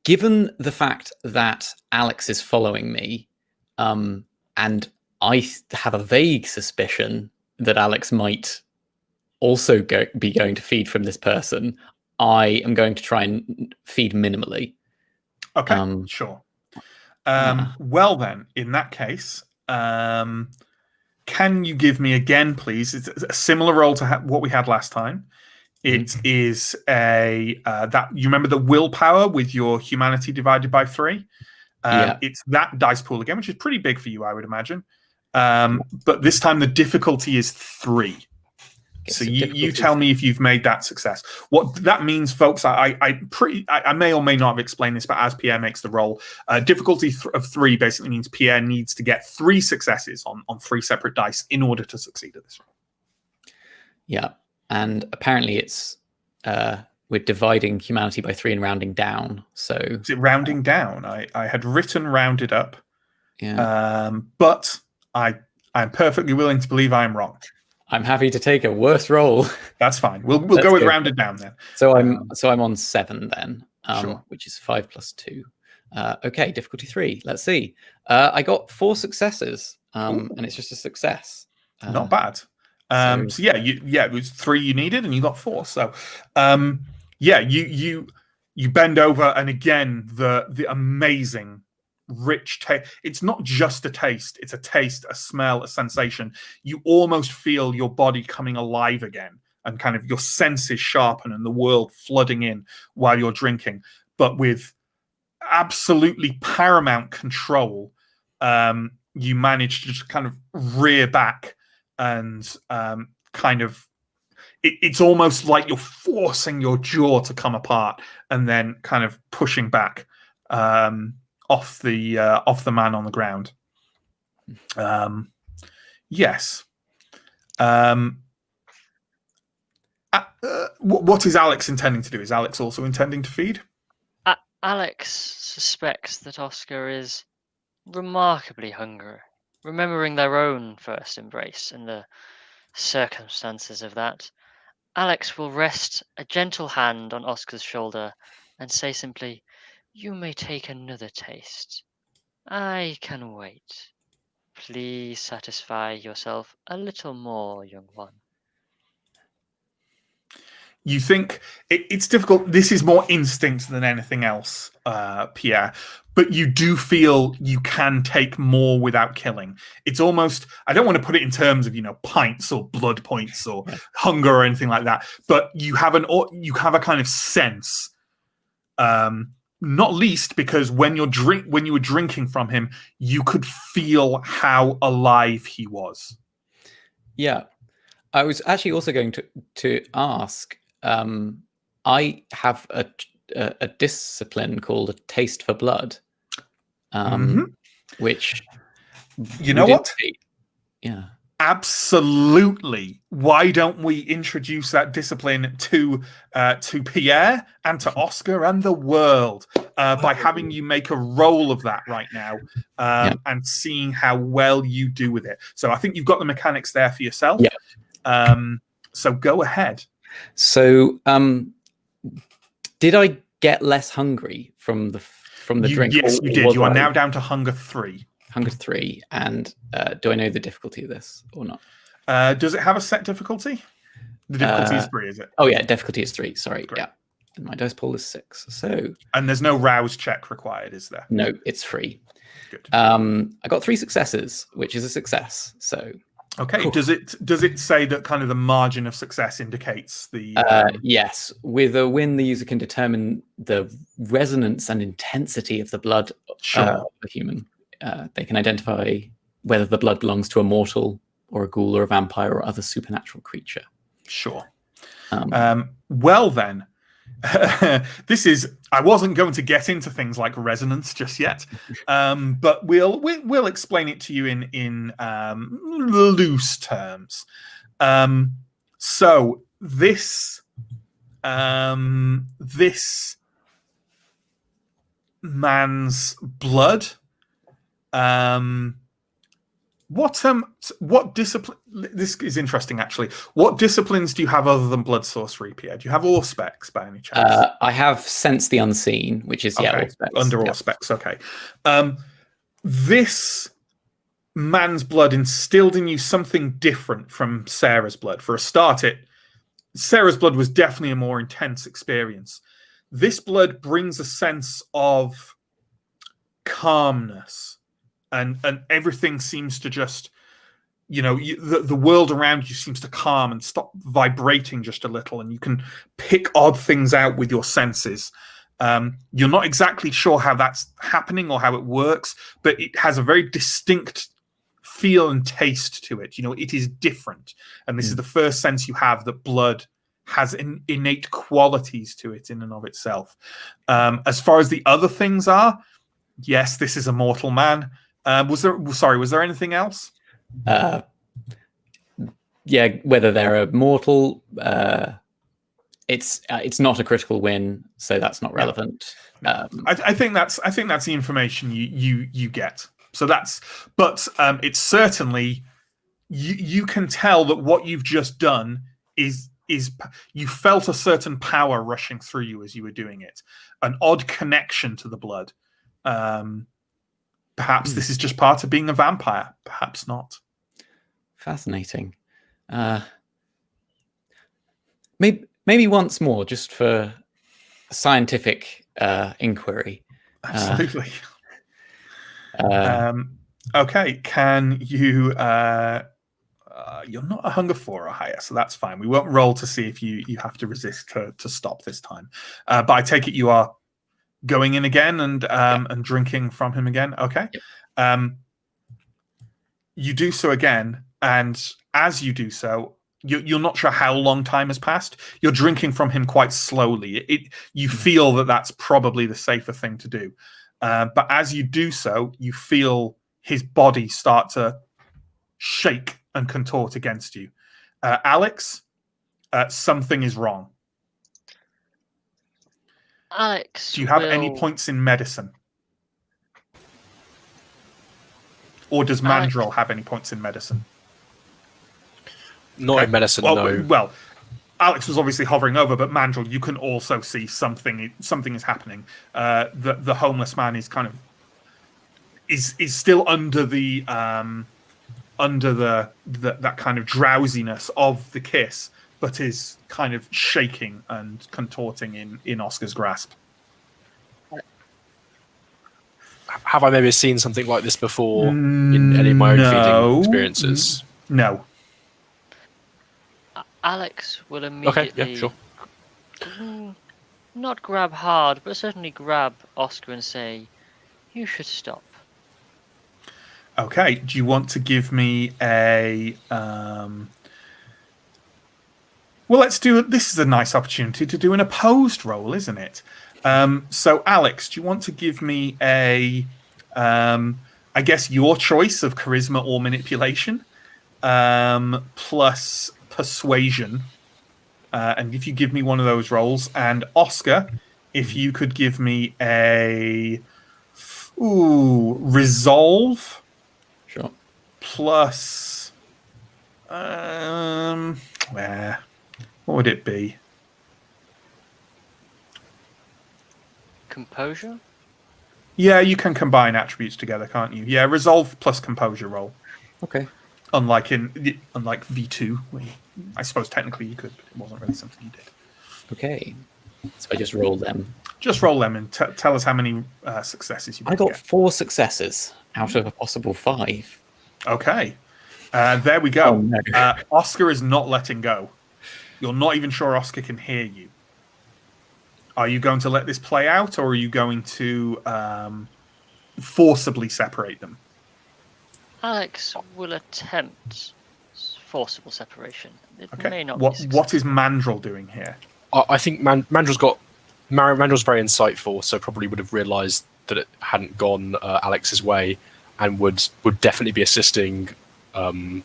Given the fact that Alex is following me, and I have a vague suspicion that Alex might also be going to feed from this person, I am going to try and feed minimally. Okay, sure. Well then, in that case, can you give me again, please? It's a similar roll to what we had last time. It is that you remember the willpower with your humanity divided by 3. It's that dice pool again, which is pretty big for you, I would imagine. But this time the difficulty is 3. So you tell me if you've made that success. What that means, folks, I may or may not have explained this, but as Pierre makes the roll, difficulty of 3 basically means Pierre needs to get 3 successes on 3 separate dice in order to succeed at this roll. Yeah, and apparently it's we're dividing humanity by 3 and rounding down. So is it rounding down? I had written rounded up, but I'm perfectly willing to believe I'm wrong. I'm happy to take a worse roll. That's fine. We'll go with rounded down then. So I'm on 7 then, sure. Which is 5 plus 2. Okay, difficulty 3. Let's see. I got 4 successes, and it's just a success. Not bad. So yeah, it was 3 you needed, and you got 4. So yeah, you bend over, and again the amazing rich taste. It's not just a taste; it's a taste, a smell, a sensation. You almost feel your body coming alive again, and kind of your senses sharpen, and the world flooding in while you're drinking, but with absolutely paramount control. You manage to just kind of rear back and kind of it's almost like you're forcing your jaw to come apart and then kind of pushing back off the man on the ground. Yes. What is Alex intending to do? Is Alex also intending to feed? Alex suspects that Oscar is remarkably hungry, remembering their own first embrace and the circumstances of that. Alex will rest a gentle hand on Oscar's shoulder and say simply, "You may take another taste. I can wait. Please satisfy yourself a little more, young one." You think it's difficult. This is more instinct than anything else, Pierre. But you do feel you can take more without killing. It's almost, I don't want to put it in terms of, pints or blood points or hunger or anything like that. But you have a kind of sense, not least because when you were drinking from him, you could feel how alive he was. Yeah. I was actually also going to ask, I have a discipline called a taste for blood, which you know what? Yeah, absolutely. Why don't we introduce that discipline to Pierre and to Oscar and the world by having you make a roll of that right now and seeing how well you do with it. So I think you've got the mechanics there for yourself. Yeah. So go ahead. So, did I get less hungry from the drink? Yes, you did. You are now down to hunger 3. Hunger 3, and do I know the difficulty of this or not? Does it have a set difficulty? The difficulty is 3, is it? Oh yeah, difficulty is 3. Sorry, Great. Yeah. And my dice pool is 6. So. And there's no rouse check required, is there? No, it's free. Good. I got 3 successes, which is a success. So. Okay. Cool. Does it say that kind of the margin of success indicates the? Yes. With a win, the user can determine the resonance and intensity of the blood of a human. They can identify whether the blood belongs to a mortal or a ghoul or a vampire or other supernatural creature. Sure. Well then, I wasn't going to get into things like resonance just yet, but we'll explain it to you in loose terms. So this man's blood. What discipline? This is interesting, actually. What disciplines do you have other than blood sorcery, Pierre? Do you have Auspex by any chance? I have Sense the Unseen, which is Auspex. Under Auspex. Okay. This man's blood instilled in you something different from Sarah's blood. For a start, Sarah's blood was definitely a more intense experience. This blood brings a sense of calmness. And everything seems to just, the world around you seems to calm and stop vibrating just a little, and you can pick odd things out with your senses. You're not exactly sure how that's happening or how it works, but it has a very distinct feel and taste to it. It is different, and this is the first sense you have that blood has innate qualities to it in and of itself. As far as the other things are, yes, this is a mortal man. Was there anything else? Yeah, whether they're a mortal, it's not a critical win, so that's not relevant. No. I think that's the information you get. So but it's certainly you can tell that what you've just done is you felt a certain power rushing through you as you were doing it, an odd connection to the blood. Perhaps this is just part of being a vampire. Perhaps not. Fascinating. Maybe once more, just for scientific inquiry. Absolutely. Okay, can you... you're not a hunger 4 or higher, so that's fine. We won't roll to see if you have to resist to stop this time. But I take it you are going in again and drinking from him again. Okay. Yep. You do so again, and as you do so, you're not sure how long time has passed. You're drinking from him quite slowly. You feel that that's probably the safer thing to do. But as you do so, you feel his body start to shake and contort against you. Alex, something is wrong. Alex, do you have any points in medicine? Or does Mandrill have any points in medicine? Not in medicine, no. Well, Alex was obviously hovering over, but Mandrill, you can also see something is happening. The homeless man is kind of is still under the that kind of drowsiness of the kiss, but is kind of shaking and contorting in Oscar's grasp. Have I maybe seen something like this before in any of my own feeding experiences? No. Alex will immediately not grab hard, but certainly grab Oscar and say, "You should stop." Okay, do you want to give me a... Well, let's do it. This is a nice opportunity to do an opposed roll, isn't it? So, Alex, do you want to give me a... I guess your choice of charisma or manipulation, plus persuasion. And if you give me one of those rolls, and Oscar, if you could give me a... resolve... Sure. Plus, what would it be? Composure? Yeah, you can combine attributes together, can't you? Yeah, resolve plus composure roll. Okay. Unlike V2, I suppose technically you could, but it wasn't really something you did. Okay. So I just roll them. Just roll them and tell us how many successes you I got 4 successes out of a possible 5. Okay. There we go. Oh, no. Oscar is not letting go. You're not even sure Oscar can hear you. Are you going to let this play out, or are you going to forcibly separate them? Alex will attempt forcible separation. It may not what is Mandrill doing here? I think Mandrill's very insightful, so probably would have realised that it hadn't gone Alex's way, and would definitely be assisting. With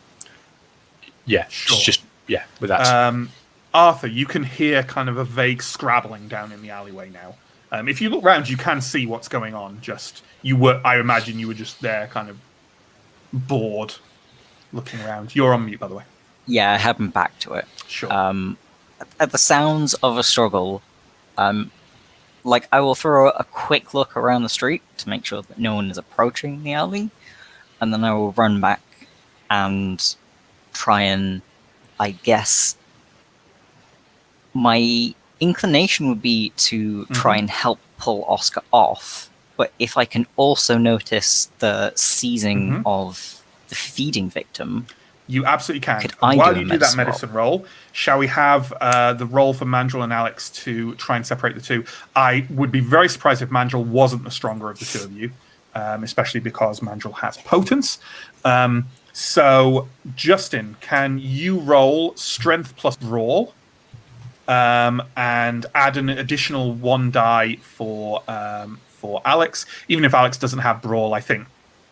that. Arthur, you can hear kind of a vague scrabbling down in the alleyway now. If you look round, you can see what's going on. I imagine you were just there, kind of bored, looking around. You're on mute, by the way. Yeah, I have been back to it. Sure. At the sounds of a struggle, I will throw a quick look around the street to make sure that no one is approaching the alley, and then I will run back and try and, I guess, my inclination would be to try and help pull Oscar off, but if I can also notice the seizing of the feeding victim... You absolutely can. While you do that medicine roll, shall we have the roll for Mandrill and Alex to try and separate the two? I would be very surprised if Mandrill wasn't the stronger of the two of you, especially because Mandrill has potence. So, Justin, can you roll strength plus brawl and add an additional 1 die for Alex? Even if Alex doesn't have brawl, I think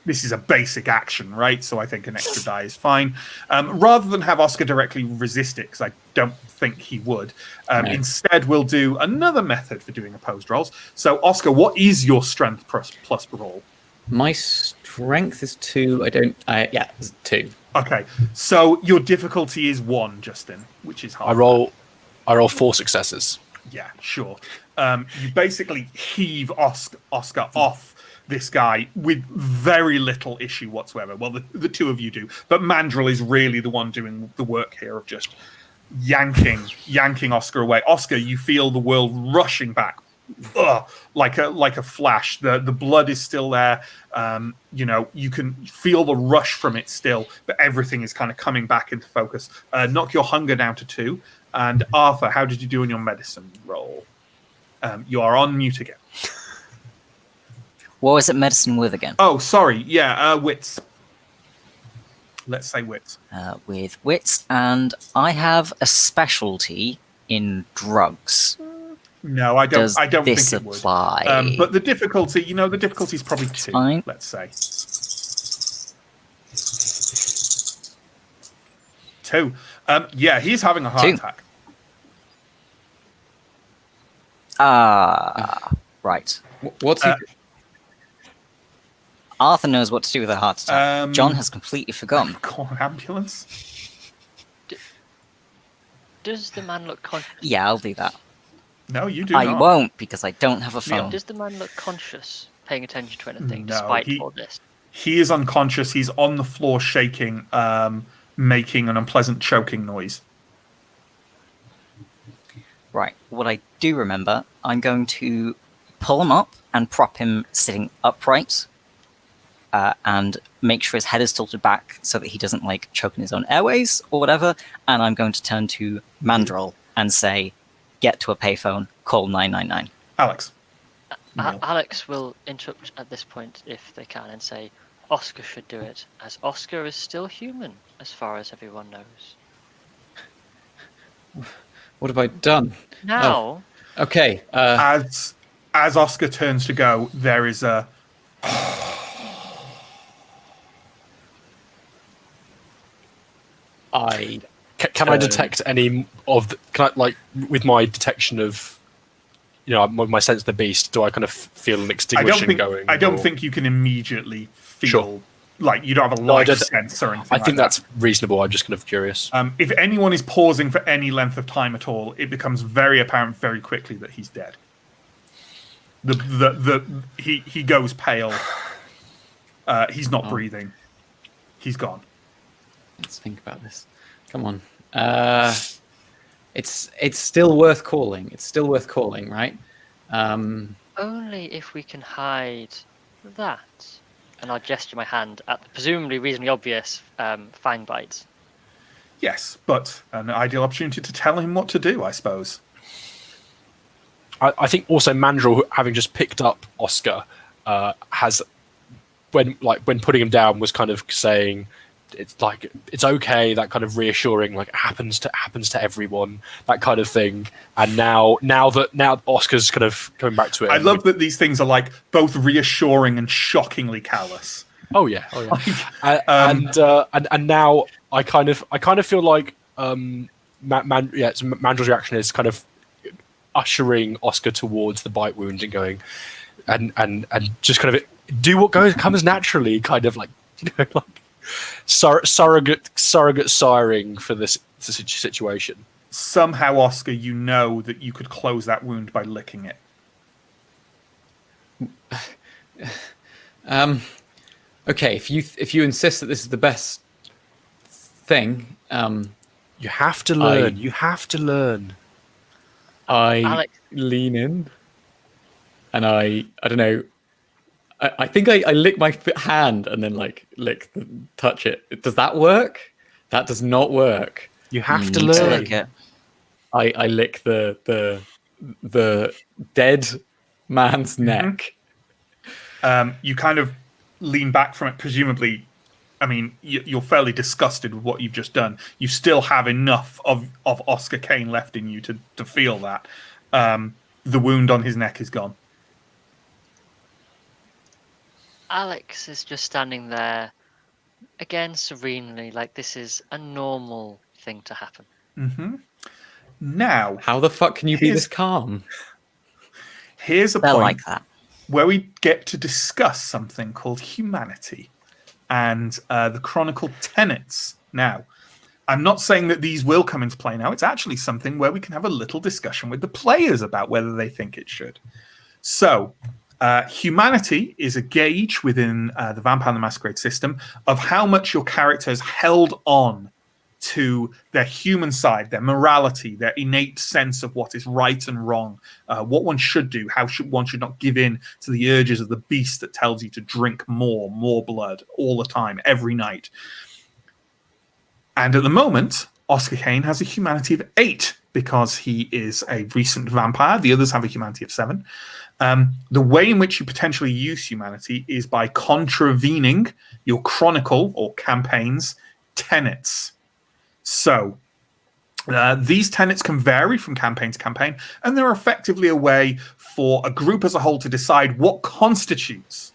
this is a basic action, right? So I think an extra die is fine. Rather than have Oscar directly resist it, because I don't think he would. Instead, we'll do another method for doing opposed rolls. So, Oscar, what is your strength plus brawl? My strength is 2. It's 2. Okay, so your difficulty is 1, Justin, which is hard. I roll 4 successes. Yeah, sure. You basically heave Oscar off this guy with very little issue whatsoever. Well, the two of you do, but Mandrill is really the one doing the work here of just yanking Oscar away. Oscar, you feel the world rushing back. Like a flash. The blood is still there. You can feel the rush from it still, but everything is kind of coming back into focus. Knock your hunger down to 2. And Arthur, how did you do in your medicine roll? You are on mute again. What was it medicine with again? Oh, sorry. Yeah, wits. Let's say wits. With wits, and I have a specialty in drugs. No, I don't. I don't this think it apply? would. But the difficulty, the difficulty is probably 2. Fine. Let's say 2. Yeah, he's having a heart 2. attack. Right. What's he? Arthur knows what to do with a heart attack. John has completely forgotten. Call an ambulance. Does the man look conscious? Yeah, I'll do that. No, you do I not. won't, because I don't have a phone. Does the man look conscious, paying attention to anything, No, despite all this? He is unconscious. He's on the floor shaking, making an unpleasant choking noise. Right. What I do remember, I'm going to pull him up and prop him sitting upright, and make sure his head is tilted back so that he doesn't choke in his own airways or whatever. And I'm going to turn to Mandrill and say, "Get to a payphone, call 999." Alex. Alex will interrupt at this point if they can and say, Oscar should do it, as Oscar is still human, as far as everyone knows. What have I done? Now... Oh. Okay. As Oscar turns to go, there is a... Can I detect any of with my detection of, my sense of the beast, do I kind of feel an extinguishing going? I don't think you can immediately feel, you don't have a life sense or anything I think that's reasonable. I'm just kind of curious. If anyone is pausing for any length of time at all, it becomes very apparent very quickly that he's dead. He goes pale. He's not breathing. He's gone. Let's think about this. Come on. It's still worth calling. It's still worth calling, right? Only if we can hide that. And I'll gesture my hand at the presumably reasonably obvious fang bites. Yes, but an ideal opportunity to tell him what to do, I suppose. I think also Mandrill, having just picked up Oscar, has when putting him down was kind of saying, it's okay, that kind of reassuring, happens to everyone, that kind of thing. And now Oscar's kind of coming back to it. I love that these things are both reassuring and shockingly callous. Oh yeah. And now I kind of feel like Mandrill's reaction is kind of ushering Oscar towards the bite wound and going and just kind of do what comes naturally, kind of surrogate siring for this situation. Somehow, Oscar, you know that you could close that wound by licking it. Okay, if you insist that this is the best thing, you have to learn. You have to learn. Alex. Lean in, and I don't know. I think I lick my hand and then touch it. Does that work? That does not work. You have to learn. Lick it. I lick the dead man's neck. You kind of lean back from it, presumably. I mean, you're fairly disgusted with what you've just done. You still have enough of Oscar Kane left in you to feel that. The wound on his neck is gone. Alex is just standing there, again serenely, like this is a normal thing to happen. Mm-hmm. Now, how the fuck can you be this calm? Here's a They're point like that. where we get to discuss something called humanity and the chronicle tenets. Now, I'm not saying that these will come into play now. It's actually something where we can have a little discussion with the players about whether they think it should. So, Humanity is a gauge within the Vampire the Masquerade system of how much your character has held on to their human side, their morality, their innate sense of what is right and wrong, what one should do, one should not give in to the urges of the beast that tells you to drink more blood all the time, every night. And at the moment, Oscar Kane has a humanity of 8 because he is a recent vampire. The others have a humanity of 7. The way in which you potentially use humanity is by contravening your chronicle or campaign's tenets. So these tenets can vary from campaign to campaign, and they're effectively a way for a group as a whole to decide what constitutes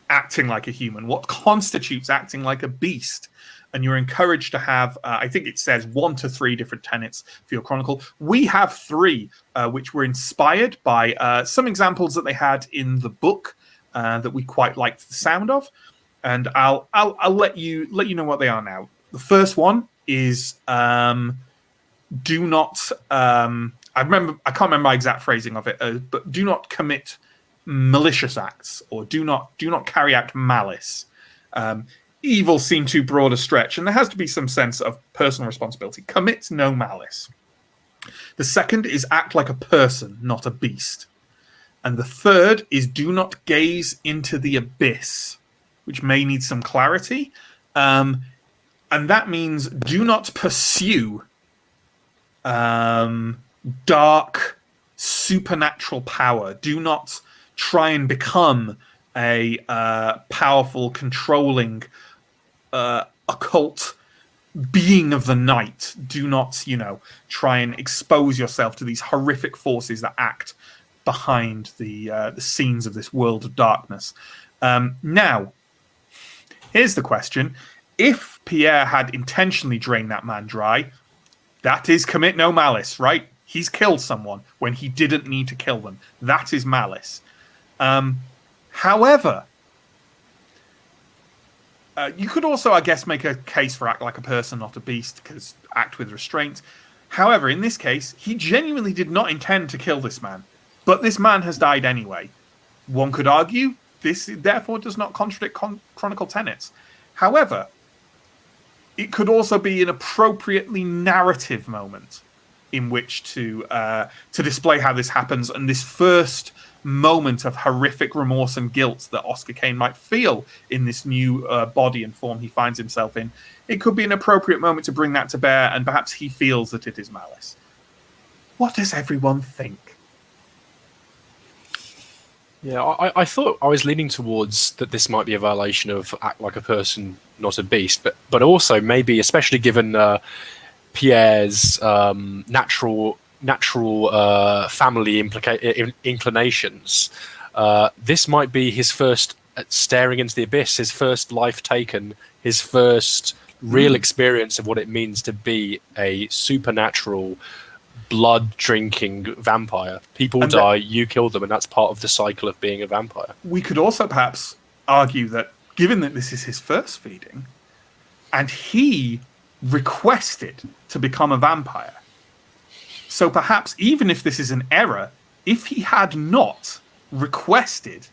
acting like a human, what constitutes acting like a beast. And you're encouraged to have, I think it says 1 to 3 different tenets for your chronicle. We have 3, which were inspired by some examples that they had in the book that we quite liked the sound of. And I'll let you know what they are now. The first one is do not. I can't remember my exact phrasing of it, but do not commit malicious acts, or do not carry out malice. Evil seemed too broad a stretch, and there has to be some sense of personal responsibility. Commit no malice. The second is act like a person, not a beast. And the third is do not gaze into the abyss, which may need some clarity. And that means do not pursue dark supernatural power. Do not try and become a powerful, controlling, occult being of the night. Do not, try and expose yourself to these horrific forces that act behind the scenes of this world of darkness. Now, here's the question. If Pierre had intentionally drained that man dry, that is commit no malice, right? He's killed someone when he didn't need to kill them. That is malice. However, you could also, I guess, make a case for act like a person, not a beast, because act with restraint. However, in this case, he genuinely did not intend to kill this man, but this man has died anyway. One could argue this, therefore, does not contradict chronicle tenets. However, it could also be an appropriately narrative moment in which to display how this happens, and this first moment of horrific remorse and guilt that Oscar Kane might feel in this new body and form he finds himself in. It could be an appropriate moment to bring that to bear, and perhaps he feels that it is malice. What does everyone think? Yeah, I thought I was leaning towards that this might be a violation of act like a person, not a beast, but also maybe, especially given Pierre's natural family inclinations, this might be his first staring into the abyss, his first life taken, his first real experience of what it means to be a supernatural, blood-drinking vampire. People die, you kill them, and that's part of the cycle of being a vampire. We could also perhaps argue that, given that this is his first feeding, and he requested to become a vampire, so perhaps even if this is an error, if he had not requested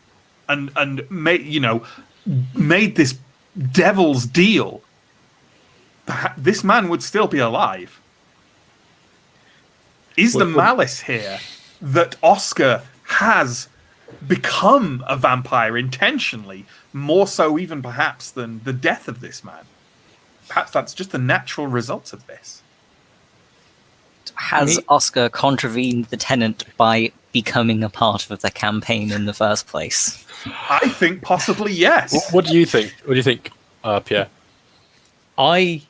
and made this devil's deal, this man would still be alive. Is the malice here that Oscar has become a vampire intentionally, more so even perhaps than the death of this man? Perhaps that's just the natural result of this. Has Oscar contravened the tenant by becoming a part of the campaign in the first place? I think possibly yes. What do you think? What do you think, Pierre? I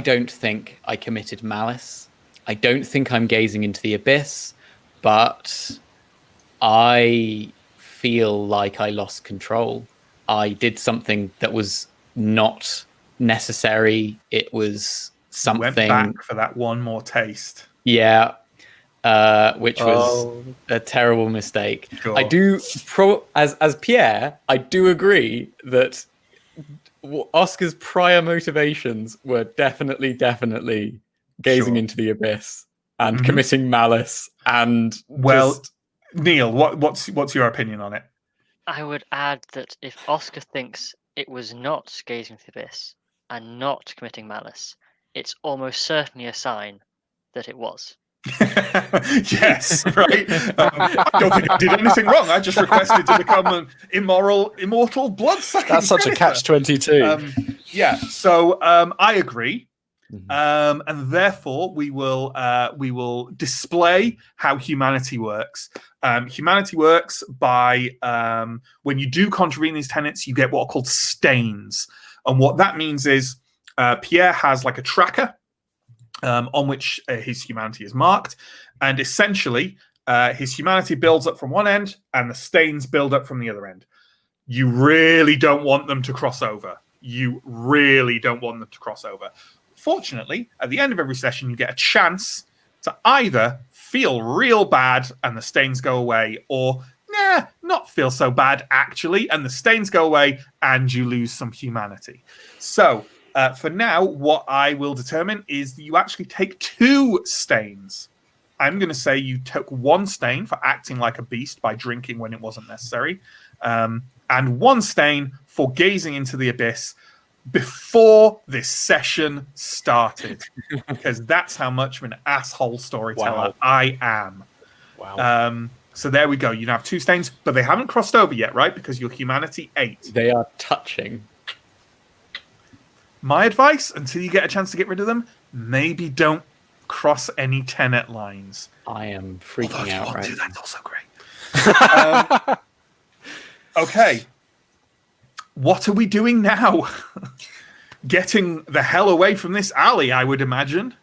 don't think I committed malice. I don't think I'm gazing into the abyss, but I feel like I lost control. I did something that was not necessary. It was something. Went back for that one more taste. Yeah, which was a terrible mistake. Sure. I do, as Pierre, I do agree that Oscar's prior motivations were definitely gazing into the abyss. and committing malice and Neill, what's your opinion on it? I would add that if Oscar thinks it was not gazing into the abyss and not committing malice, it's almost certainly a sign that it was. Yes, right. I don't think I did anything wrong. I just requested to become an immortal blood-sucking. That's such a catch-22. Yeah. So I agree. And therefore we will display how humanity works. Humanity works by when you do contravene these tenets, you get what are called stains, and what that means is Pierre has like a tracker on which his humanity is marked, and essentially his humanity builds up from one end, and the stains build up from the other end. You really don't want them to cross over. Fortunately, at the end of every session, you get a chance to either feel real bad and the stains go away, or not feel so bad actually, and the stains go away and you lose some humanity. So for now, what I will determine is that you actually take 2 stains. I'm going to say you took 1 stain for acting like a beast by drinking when it wasn't necessary, and 1 stain for gazing into the abyss before this session started, because that's how much of an asshole storyteller I am. Wow. So there we go. You now have 2 stains, but they haven't crossed over yet, right? Because your humanity 8. They are touching. My advice, until you get a chance to get rid of them, maybe don't cross any tenet lines. I am freaking out right now. That's also great. Okay. What are we doing now? Getting the hell away from this alley, I would imagine.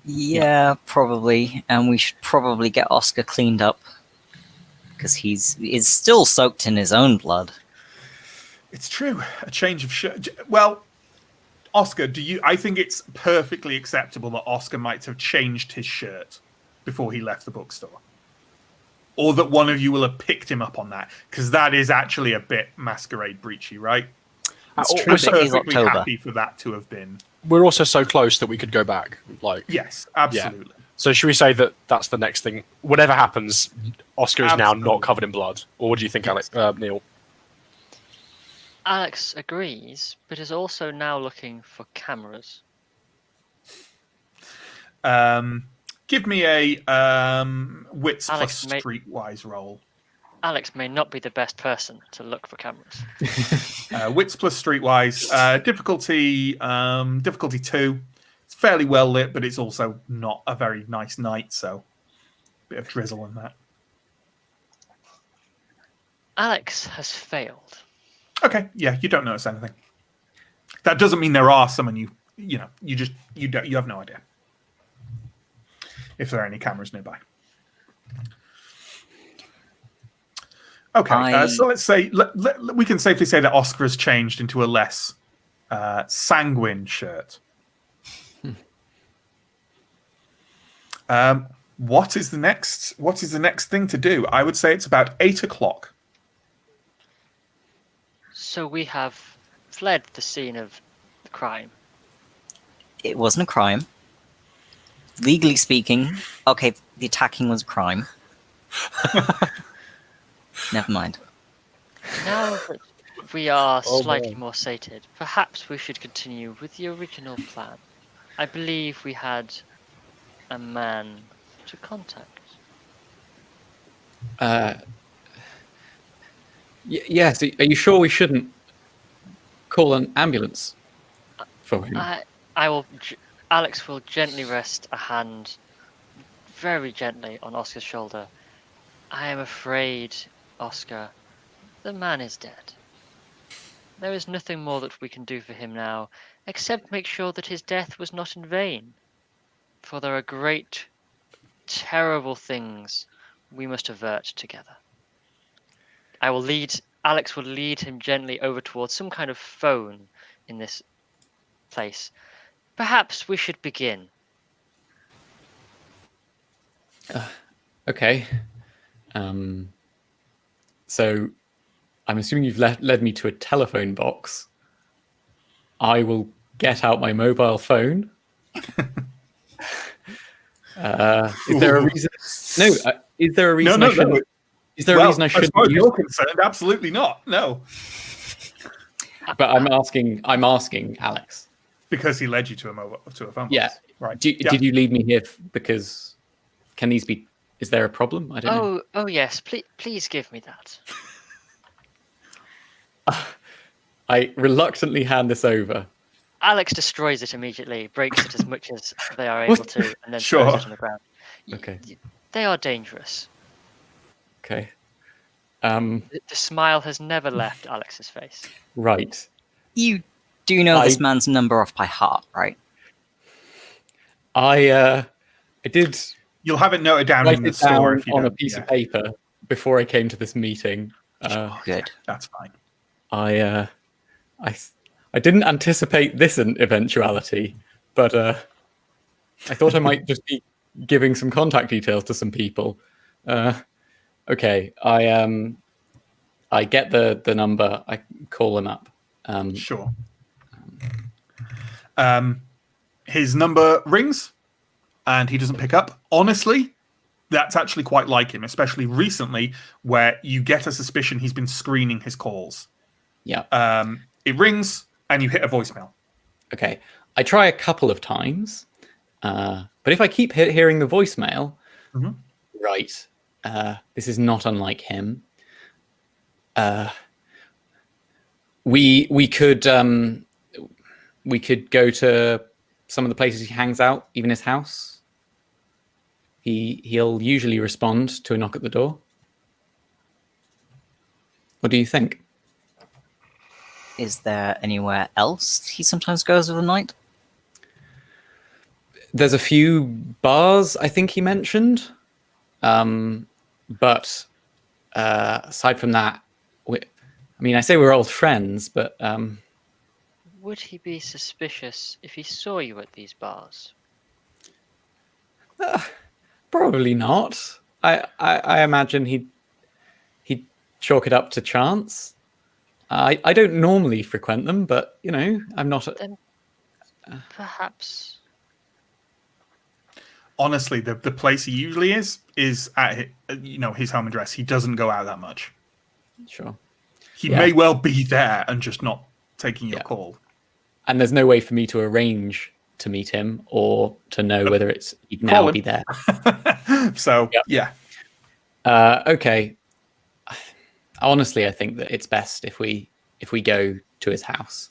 Yeah, probably. And we should probably get Oscar cleaned up, because he's still soaked in his own blood. It's true. A change of shirt. Well, Oscar, I think it's perfectly acceptable that Oscar might have changed his shirt before he left the bookstore. Or that one of you will have picked him up on that, because that is actually a bit Masquerade breachy, right? It's I'm true, but perfectly happy for that to have been. We're also so close that we could go back. Yes, absolutely. Yeah. So should we say that that's the next thing? Whatever happens, Oscar is now not covered in blood. Or what do you think, Alex, Neill? Alex agrees, but is also now looking for cameras. Give me a wits plus streetwise roll. Alex may not be the best person to look for cameras. Wits plus streetwise. Difficulty 2. It's fairly well lit, but it's also not a very nice night, so a bit of drizzle in that. Alex has failed. Okay, yeah, you don't notice anything. That doesn't mean there are some, and you have no idea if there are any cameras nearby. Okay, so let's say we can safely say that Oscar has changed into a less sanguine shirt. What is the next thing to do? I would say it's about 8 o'clock. So we have fled the scene of the crime. It wasn't a crime. Legally speaking, okay, the attacking was a crime. Never mind. Now that we are slightly more sated, perhaps we should continue with the original plan. I believe we had a man to contact. Yes. Are you sure we shouldn't call an ambulance for him? Alex will gently rest a hand, very gently, on Oscar's shoulder. I am afraid, Oscar, the man is dead. There is nothing more that we can do for him now, except make sure that his death was not in vain. For there are great, terrible things we must avert together. Alex will lead him gently over towards some kind of phone in this place. Perhaps we should begin. Okay. So I'm assuming you've led me to a telephone box. I will get out my mobile phone Is there a reason? No. Is there a reason I shouldn't? Is there a reason I shouldn't? As far as you're concerned, absolutely not. No. But I'm asking Alex. Because he led you to a phone. Yeah. Right. Did you lead me here because can these be? Is there a problem? I don't know. Oh yes. Please give me that. I reluctantly hand this over. Alex destroys it immediately, breaks it as much as they are able to, and then throws it on the ground. Okay. They are dangerous. Okay. The smile has never left Alex's face. Right. You do know this man's number off by heart, right? I did. You'll have it noted down in the store on a piece of paper before I came to this meeting. Good. That's fine. I didn't anticipate this eventuality, but I thought I might just be giving some contact details to some people. Okay, I get the number. I call him up. Sure. His number rings, and he doesn't pick up. Honestly, that's actually quite like him, especially recently, where you get a suspicion he's been screening his calls. Yeah. It rings, and you hit a voicemail. Okay. I try a couple of times, but if I keep hearing the voicemail, right, this is not unlike him. We could go to some of the places he hangs out, even his house. He'll usually respond to a knock at the door. What do you think? Is there anywhere else he sometimes goes of the night? There's a few bars I think he mentioned, but aside from that, I say we're old friends, but would he be suspicious if he saw you at these bars? Probably not. I imagine he'd chalk it up to chance. I don't normally frequent them, but I'm not. Then perhaps. Honestly, the place he usually is at his home address. He doesn't go out that much. Sure. He may well be there and just not taking your call. And there's no way for me to arrange to meet him or to know whether he'd now be there. So yeah. Okay. Honestly, I think that it's best if we go to his house.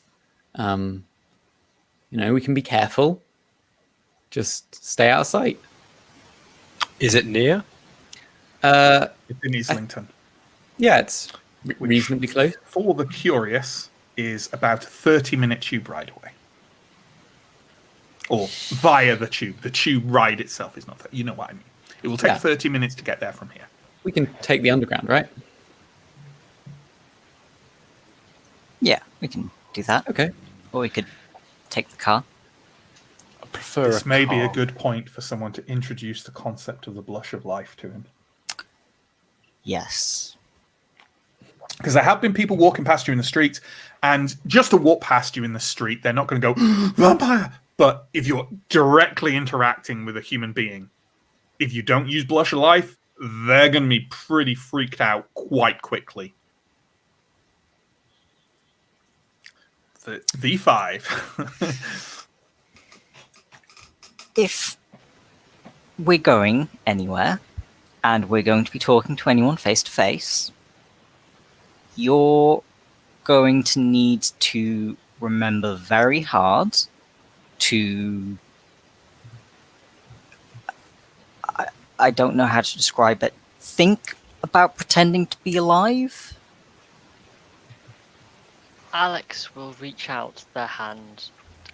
We can be careful. Just stay out of sight. Is it near? It's in Islington. Yeah, it's reasonably close. For the curious, is about a 30-minute tube ride away. Or via the tube. The tube ride itself is not there. You know what I mean. It will take 30 minutes to get there from here. We can take the underground, right? Yeah, we can do that. Okay. Or we could take the car. I prefer this may be a good point for someone to introduce the concept of the blush of life to him. Yes. Because there have been people walking past you in the street, and just to walk past you in the street, they're not going to go, vampire! But if you're directly interacting with a human being, if you don't use blush of life, they're going to be pretty freaked out quite quickly. The V5. If we're going anywhere and we're going to be talking to anyone face to face, you're going to need to remember very hard to... I don't know how to describe it. Think about pretending to be alive. Alex will reach out their hand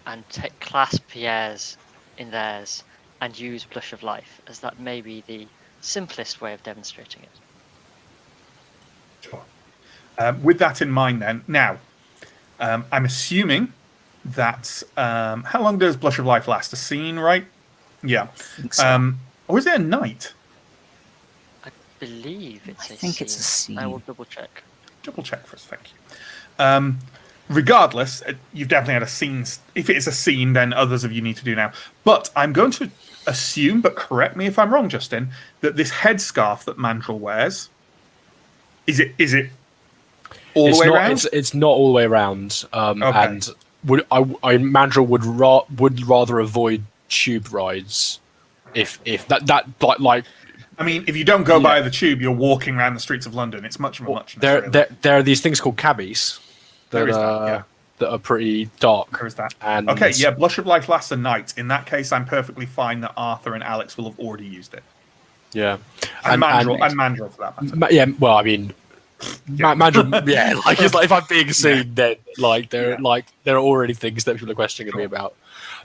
and clasp Pierre's in theirs and use Blush of Life, as that may be the simplest way of demonstrating it. Sure. With that in mind, then, now, I'm assuming that how long does Blush of Life last? A scene, right? Yeah. So. Or is it a night? I believe it's I think it's a scene. I will double check. Double check for us, thank you. regardless, you've definitely had a scene. If it is a scene, then others of you need to do now. But I'm going to assume, but correct me if I'm wrong, Justin, that this headscarf that Mandrill wears, is it all the way around? It's not all the way around. Okay. And Mandrill would rather avoid tube rides if that like. I mean, if you don't go by the tube, you're walking around the streets of London. It's much of a muchness. There are these things called cabbies that are pretty dark. There is that. And okay, yeah, Blush of Life lasts a night. In that case, I'm perfectly fine that Arthur and Alex will have already used it. Yeah. And Mandrill for that matter. Yeah, well, I mean, Mandrill, yeah, like, it's like if I'm being seen, then there are already things that people are questioning me about.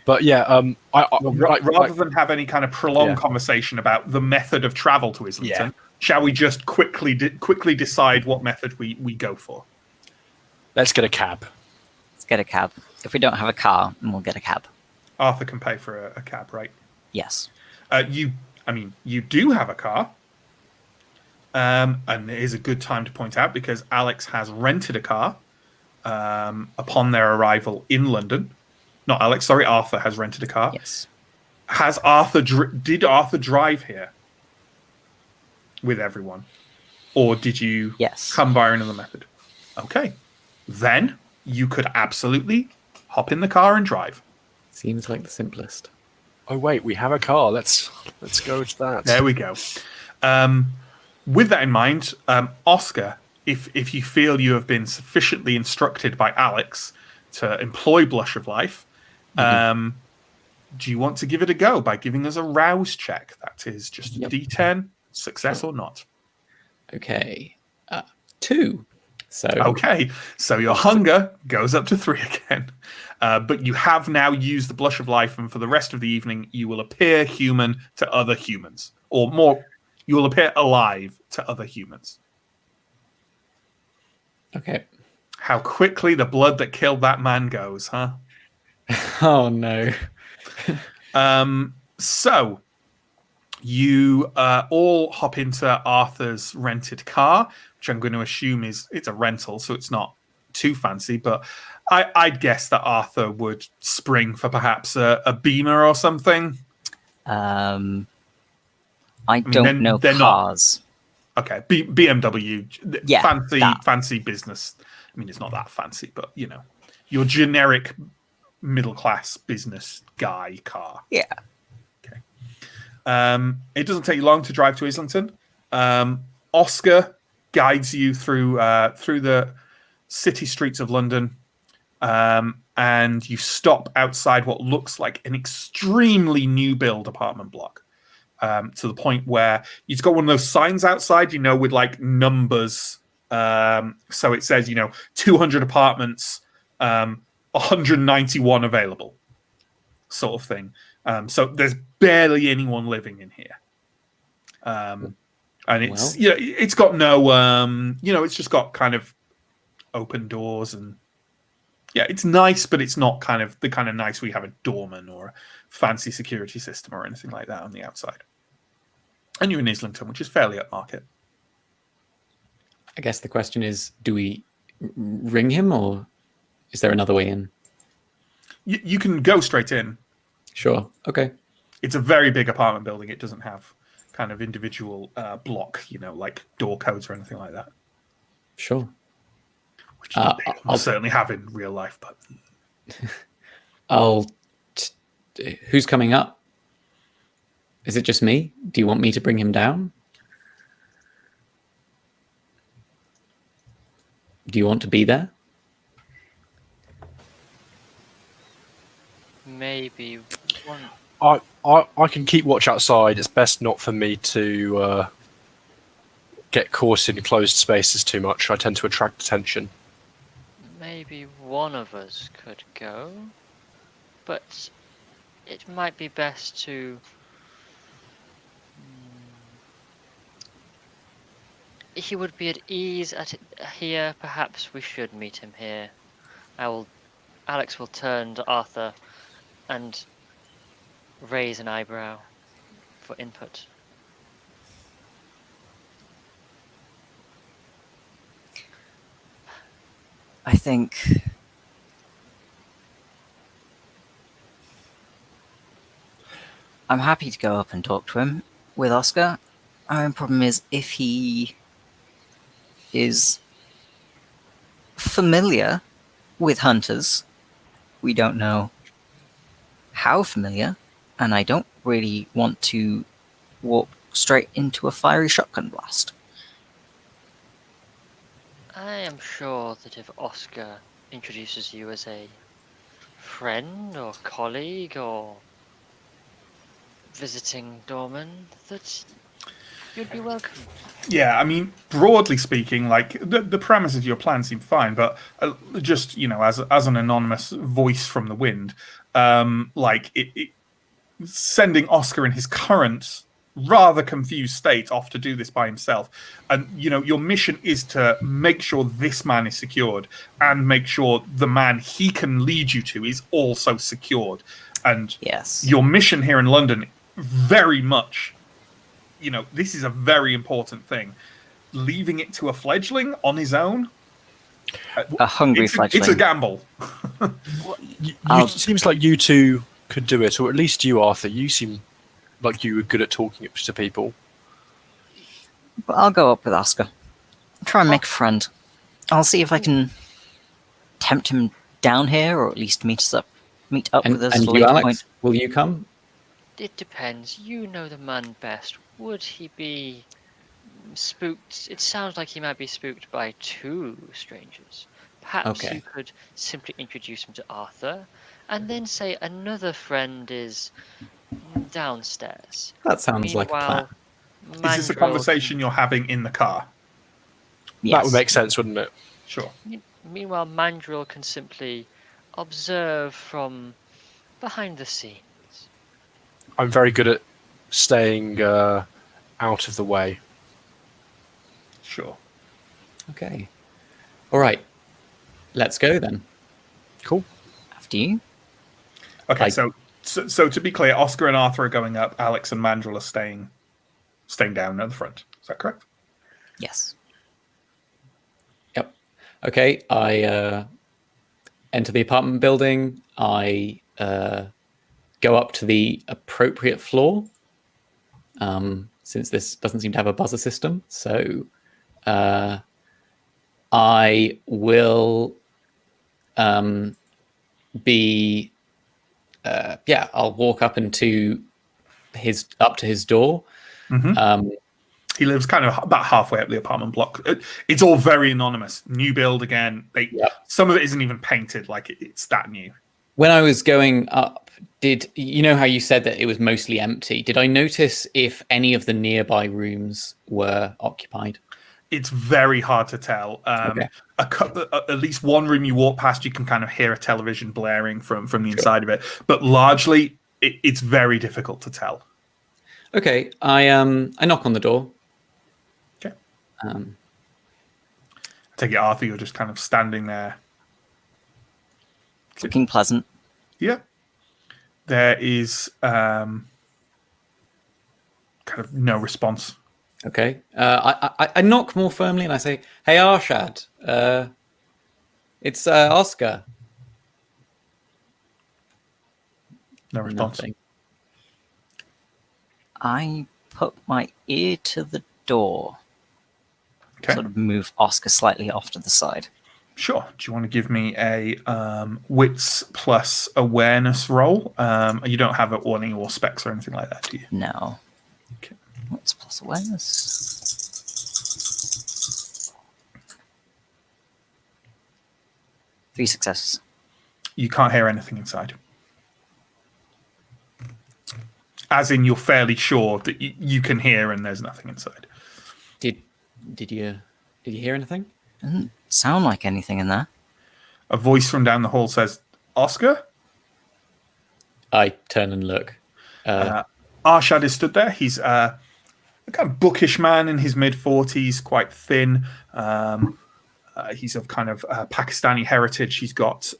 But yeah, rather than have any kind of prolonged conversation about the method of travel to Islington, shall we just quickly decide what method we go for? Let's get a cab. Let's get a cab. If we don't have a car, then we'll get a cab. Arthur can pay for a cab, right? Yes. You do have a car. And it is a good time to point out because Alex has rented a car upon their arrival in London. Not Alex, sorry, Arthur has rented a car. Yes. Did Arthur drive here with everyone? Or did you come by another method? Okay. Then you could absolutely hop in the car and drive. Seems like the simplest. Oh wait, we have a car. Let's go with that. There we go. With that in mind, Oscar, if you feel you have been sufficiently instructed by Alex to employ Blush of Life, do you want to give it a go by giving us a rouse check? That is just a D10, success or not. Okay. 2. So your hunger goes up to 3 again. But you have now used the Blush of Life, and for the rest of the evening, you will appear human to other humans. Or more, you will appear alive to other humans. Okay. How quickly the blood that killed that man goes, huh? Oh, no. So you all hop into Arthur's rented car, which I'm going to assume it's a rental, so it's not too fancy, but I'd guess that Arthur would spring for perhaps a Beamer or something. I don't know cars. Okay, BMW, fancy business. I mean, it's not that fancy, but your generic middle-class business guy car. Yeah. Okay. It doesn't take you long to drive to Islington. Oscar guides you through the city streets of London, and you stop outside what looks like an extremely new build apartment block, to the point where it's got one of those signs outside, with like numbers. So it says, 200 apartments, 191 available, sort of thing. So there's barely anyone living in here. And it's it's got no it's just got kind of open doors, and it's nice, but it's not kind of the kind of nice where you have a doorman or a fancy security system or anything like that on the outside. And you're in Islington, which is fairly upmarket. I guess the question is, do we ring him, or is there another way in? You can go straight in. Sure. Okay. It's a very big apartment building. It doesn't have kind of individual block, like door codes or anything like that. Sure. Which I'll certainly have in real life, but who's coming up? Is it just me? Do you want me to bring him down? Do you want to be there? Maybe one. I can keep watch outside. It's best not for me to get caught in closed spaces too much. I tend to attract attention. Maybe one of us could go, but it might be best to. He would be at ease here. Perhaps we should meet him here. Alex will turn to Arthur and raise an eyebrow for input. I think I'm happy to go up and talk to him with Oscar. Our own problem is if he is familiar with hunters, we don't know how familiar, and I don't really want to walk straight into a fiery shotgun blast. I am sure that if Oscar introduces you as a friend or colleague or visiting doorman, that you'd be welcome. Yeah, I mean, broadly speaking, like the premise of your plan seem fine, but just as an anonymous voice from the wind, like sending Oscar in his current rather confused state off to do this by himself, and your mission is to make sure this man is secured and make sure the man he can lead you to is also secured. And yes, your mission here in London very much. This is a very important thing. Leaving it to a fledgling on his own, a hungry fledgling. It's a gamble. It seems like you two could do it, or at least you, Arthur. You seem like you were good at talking to people. But I'll go up with Oscar. Try and make a friend. I'll see if I can tempt him down here, or at least meet up with us And at a you, later Alex, point. will you come? It depends. You know the man best. Would he be spooked? It sounds like he might be spooked by two strangers. Perhaps you could simply introduce him to Arthur, and then say another friend is downstairs. That sounds like a plan. Is this a conversation you're having in the car? Yes. That would make sense, wouldn't it? Sure. Meanwhile, Mandrill can simply observe from behind the scenes. I'm very good at staying out of the way. Sure. Okay. All right. Let's go then. Cool. After you. Okay, so to be clear, Oscar and Arthur are going up. Alex and Mandrill are staying down at the front. Is that correct? Yes. Yep. Okay. I enter the apartment building. I go up to the appropriate floor, since this doesn't seem to have a buzzer system. So I will I'll walk up to his door. Mm-hmm. He lives kind of about halfway up the apartment block. It's all very anonymous. New build again. Some of it isn't even painted. Like it's that new. When I was going up, did you know how you said that it was mostly empty? Did I notice if any of the nearby rooms were occupied? It's very hard to tell. At least one room you walk past, you can kind of hear a television blaring from the inside of it. But largely, it's very difficult to tell. Okay, I knock on the door. Okay. I take it, Arthur, you're just kind of standing there. Looking pleasant. Yeah. There is kind of no response. Okay. I knock more firmly and I say, "Hey, Arshad, it's Oscar." No response. Nothing. I put my ear to the door. Okay. Sort of move Oscar slightly off to the side. Sure. Do you want to give me a wits plus awareness roll? You don't have any or specs or anything like that, do you? No. Okay. Wits plus awareness. 3 successes. You can't hear anything inside. As in, you're fairly sure that you can hear and there's nothing inside. Did you hear anything? Doesn't sound like anything in there. A voice from down the hall says, "Oscar?" I turn and look. Arshad is stood there. He's a kind of bookish man in his mid-40s, quite thin. He's of kind of Pakistani heritage. He's got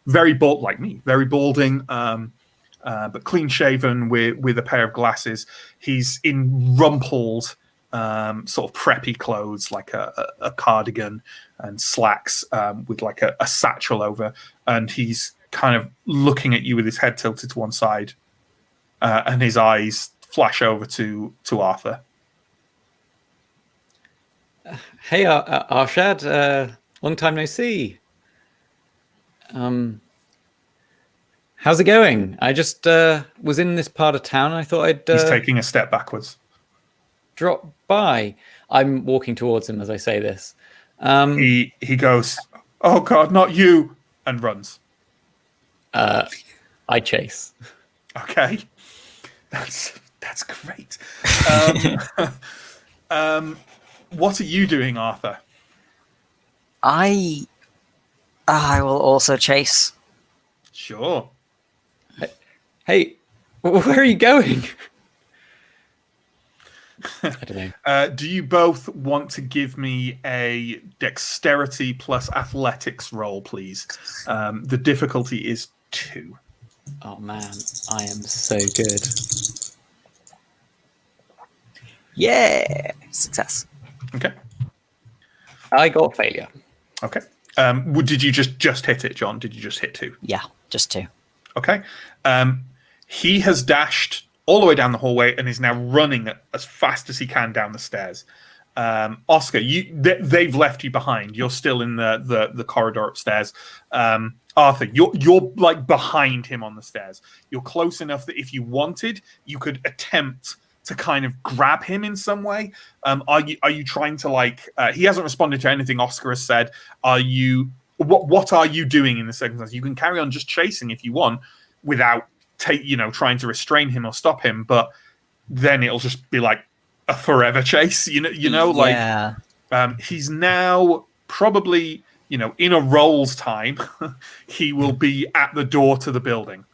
very bald, like me, very balding, but clean-shaven with a pair of glasses. He's in rumpled, sort of preppy clothes, like a cardigan and slacks with like a satchel over. And he's kind of looking at you with his head tilted to one side. and his eyes flash over to Arthur. Hey, Arshad. Long time no see. How's it going? I just was in this part of town. And I thought I'd. He's taking a step backwards. Drop by. I'm walking towards him as I say this. He goes, "Oh God, not you!" and runs. I chase. Okay, that's great. What are you doing, Arthur? I will also chase. Sure. Hey, where are you going? I don't know. Do you both want to give me a dexterity plus athletics roll, please? The difficulty is 2. Oh man, I am so good. Yeah, success. Okay. I got failure. Okay. Did you just hit it, John? Did you just hit 2? Yeah, just 2. Okay. He has dashed all the way down the hallway and is now running as fast as he can down the stairs. Oscar, they've left you behind. You're still in the corridor upstairs. Arthur, you're like behind him on the stairs. You're close enough that if you wanted, you could attempt to kind of grab him in some way. Are you trying to like? He hasn't responded to anything Oscar has said. Are you? What are you doing in the circumstance? You can carry on just chasing if you want, without trying to restrain him or stop him. But then it'll just be like a forever chase. Yeah. He's now probably in a roll's time. He will be at the door to the building.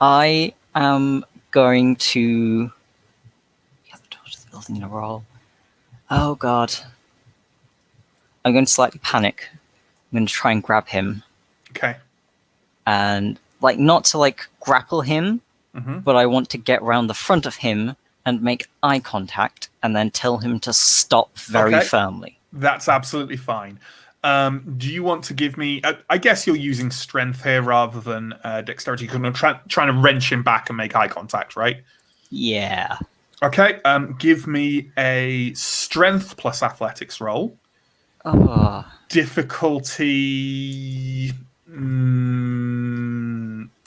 I am going to get the door to the building in a roll. Oh God. I'm going to slightly panic. I'm going to try and grab him. Okay. And not to grapple him, Mm-hmm. but I want to get round the front of him and make eye contact and then tell him to stop very firmly. That's absolutely fine. Do you want to give me... I guess you're using strength here rather than dexterity because I'm trying to wrench him back and make eye contact, right? Yeah. Okay. Give me a strength plus athletics roll. Oh. Difficulty...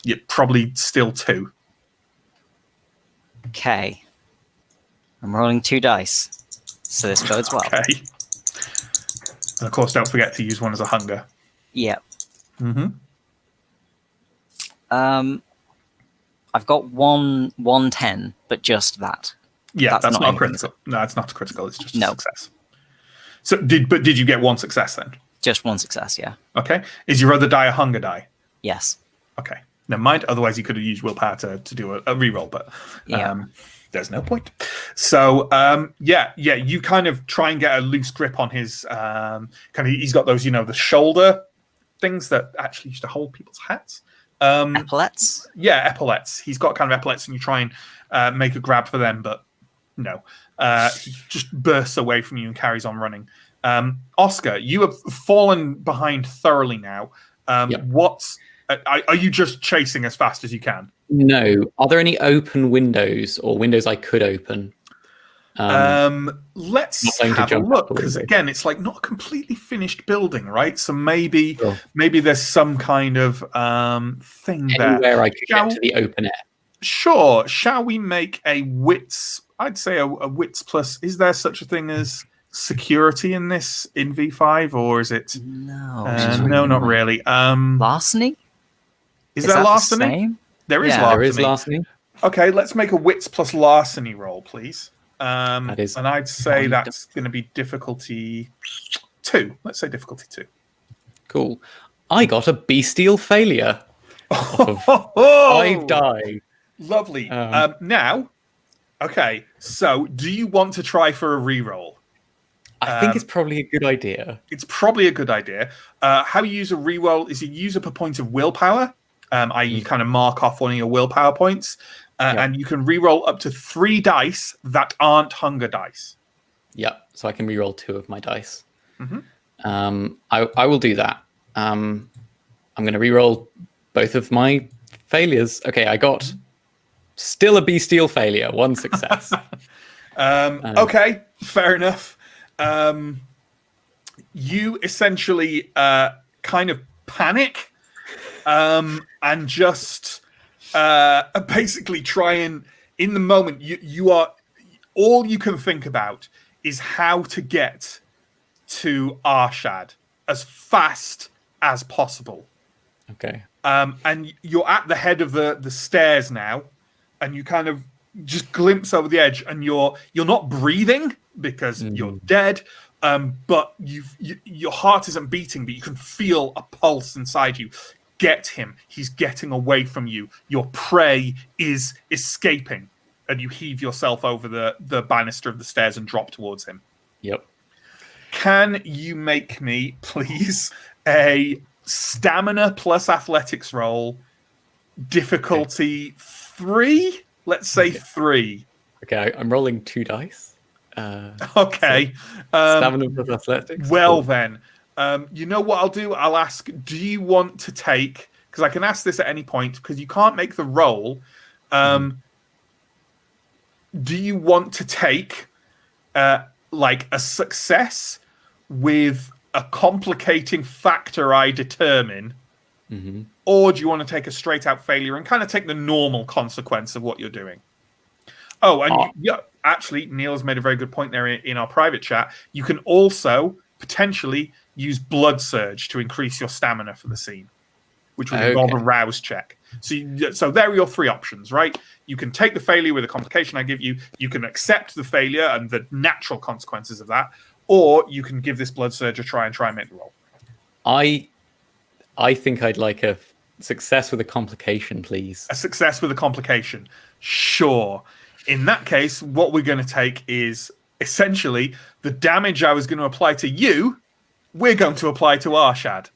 yeah, probably still 2. Okay. I'm rolling 2 dice. So this bodes well. Okay. And of course, don't forget to use one as a hunger. Yeah. Mm-hmm. I've got 110, but just that. Yeah, that's not anything, critical. No, it's not critical. It's just a No. success. So, did you get 1 success then? Just 1 success, yeah. Okay. Is your other die a hunger die? Yes. Okay. Never mind. Otherwise, you could have used willpower to do a reroll, but there's no point. So, you kind of try and get a loose grip on his he's got those, the shoulder things that actually used to hold people's hats. Epaulets? Yeah, epaulets. He's got kind of epaulets, and you try and make a grab for them, but no. He just bursts away from you and carries on running. Oscar, you have fallen behind thoroughly now. Yep. Are you just chasing as fast as you can? No. Are there any open windows or windows I could open? Let's have a look, because again, it's not a completely finished building, right? So maybe there's some kind of thing anywhere there. I could get to the open air. Sure. Shall we make a wits? I'd say a wits plus. Is there such a thing as security in this in V5, or is it? No. No, not really. Larceny? Is there larceny? The same? There is Yeah. larceny. There is larceny. Okay, let's make a wits plus larceny roll, please. That is and I'd say that's going to be difficulty 2. Let's say difficulty 2. Cool. I got a bestial failure. Of 5 die. Lovely. Now, okay, so do you want to try for a reroll? I think it's probably a good idea. It's probably a good idea. How you use a reroll is you use up a point of willpower, i.e. you kind of mark off one of your willpower points, and you can reroll up to 3 dice that aren't hunger dice. Yeah, so I can reroll 2 of my dice. Mm-hmm. I will do that. I'm going to reroll both of my failures. Okay, I got still a bestial failure, 1 success. Okay, fair enough. You essentially kind of panic and just basically try and, in the moment, you are, all you can think about is how to get to Arshad as fast as possible. Okay. And you're at the head of the stairs now, and you kind of just glimpse over the edge, and you're not breathing because you're dead, but your heart isn't beating, but you can feel a pulse inside you. Get him. He's getting away from you. Your prey is escaping, and you heave yourself over the banister of the stairs and drop towards him. Yep. Can you make me, please, a stamina plus athletics roll, difficulty 3? Let's say 3. Okay, I'm rolling 2 dice. Okay. Stamina plus athletics. Well, then, you know what I'll do? I'll ask, do you want to take, because I can ask this at any point, because you can't make the roll. Do you want to take like a success with a complicating factor I determine, or do you want to take a straight out failure and kind of take the normal consequence of what you're doing? Oh, and yeah, actually, Neill's made a very good point there in our private chat. You can also potentially use Blood Surge to increase your stamina for the scene, which would involve a rouse check. So there are your 3 options, right? You can take the failure with a complication I give you. You can accept the failure and the natural consequences of that, or you can give this Blood Surge a try and make the roll. I think I'd like a success with a complication, please. A success with a complication. Sure. In that case, what we're going to take is essentially the damage I was going to apply to you, we're going to apply to Arshad.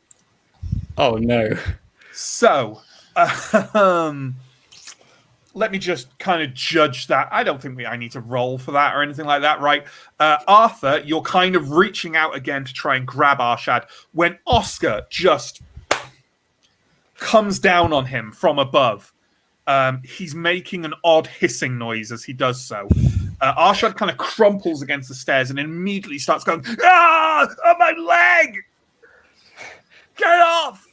Oh, no. So, let me just kind of judge that. I don't think I need to roll for that or anything like that, right? Arthur, you're kind of reaching out again to try and grab Arshad when Oscar just comes down on him from above. He's making an odd hissing noise as he does so. Arshad kind of crumples against the stairs and immediately starts going, "Ah! Oh, my leg! Get off!"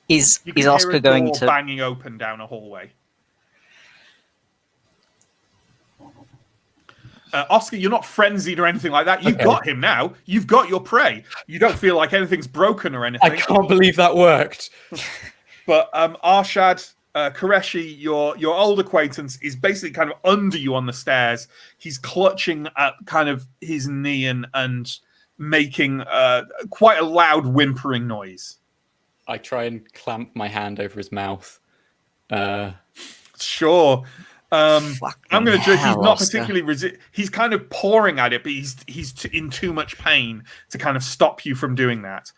Is Oscar going to banging open down a hallway? Oscar, you're not frenzied or anything like that. You've got him now. You've got your prey. You don't feel like anything's broken or anything. I can't believe that worked. But Arshad, Qureshi, your old acquaintance, is basically kind of under you on the stairs. He's clutching at kind of his knee and making quite a loud whimpering noise. I try and clamp my hand over his mouth. Sure. I'm going to judge he's not Oscar. particularly he's kind of pouring at it, but he's in too much pain to kind of stop you from doing that.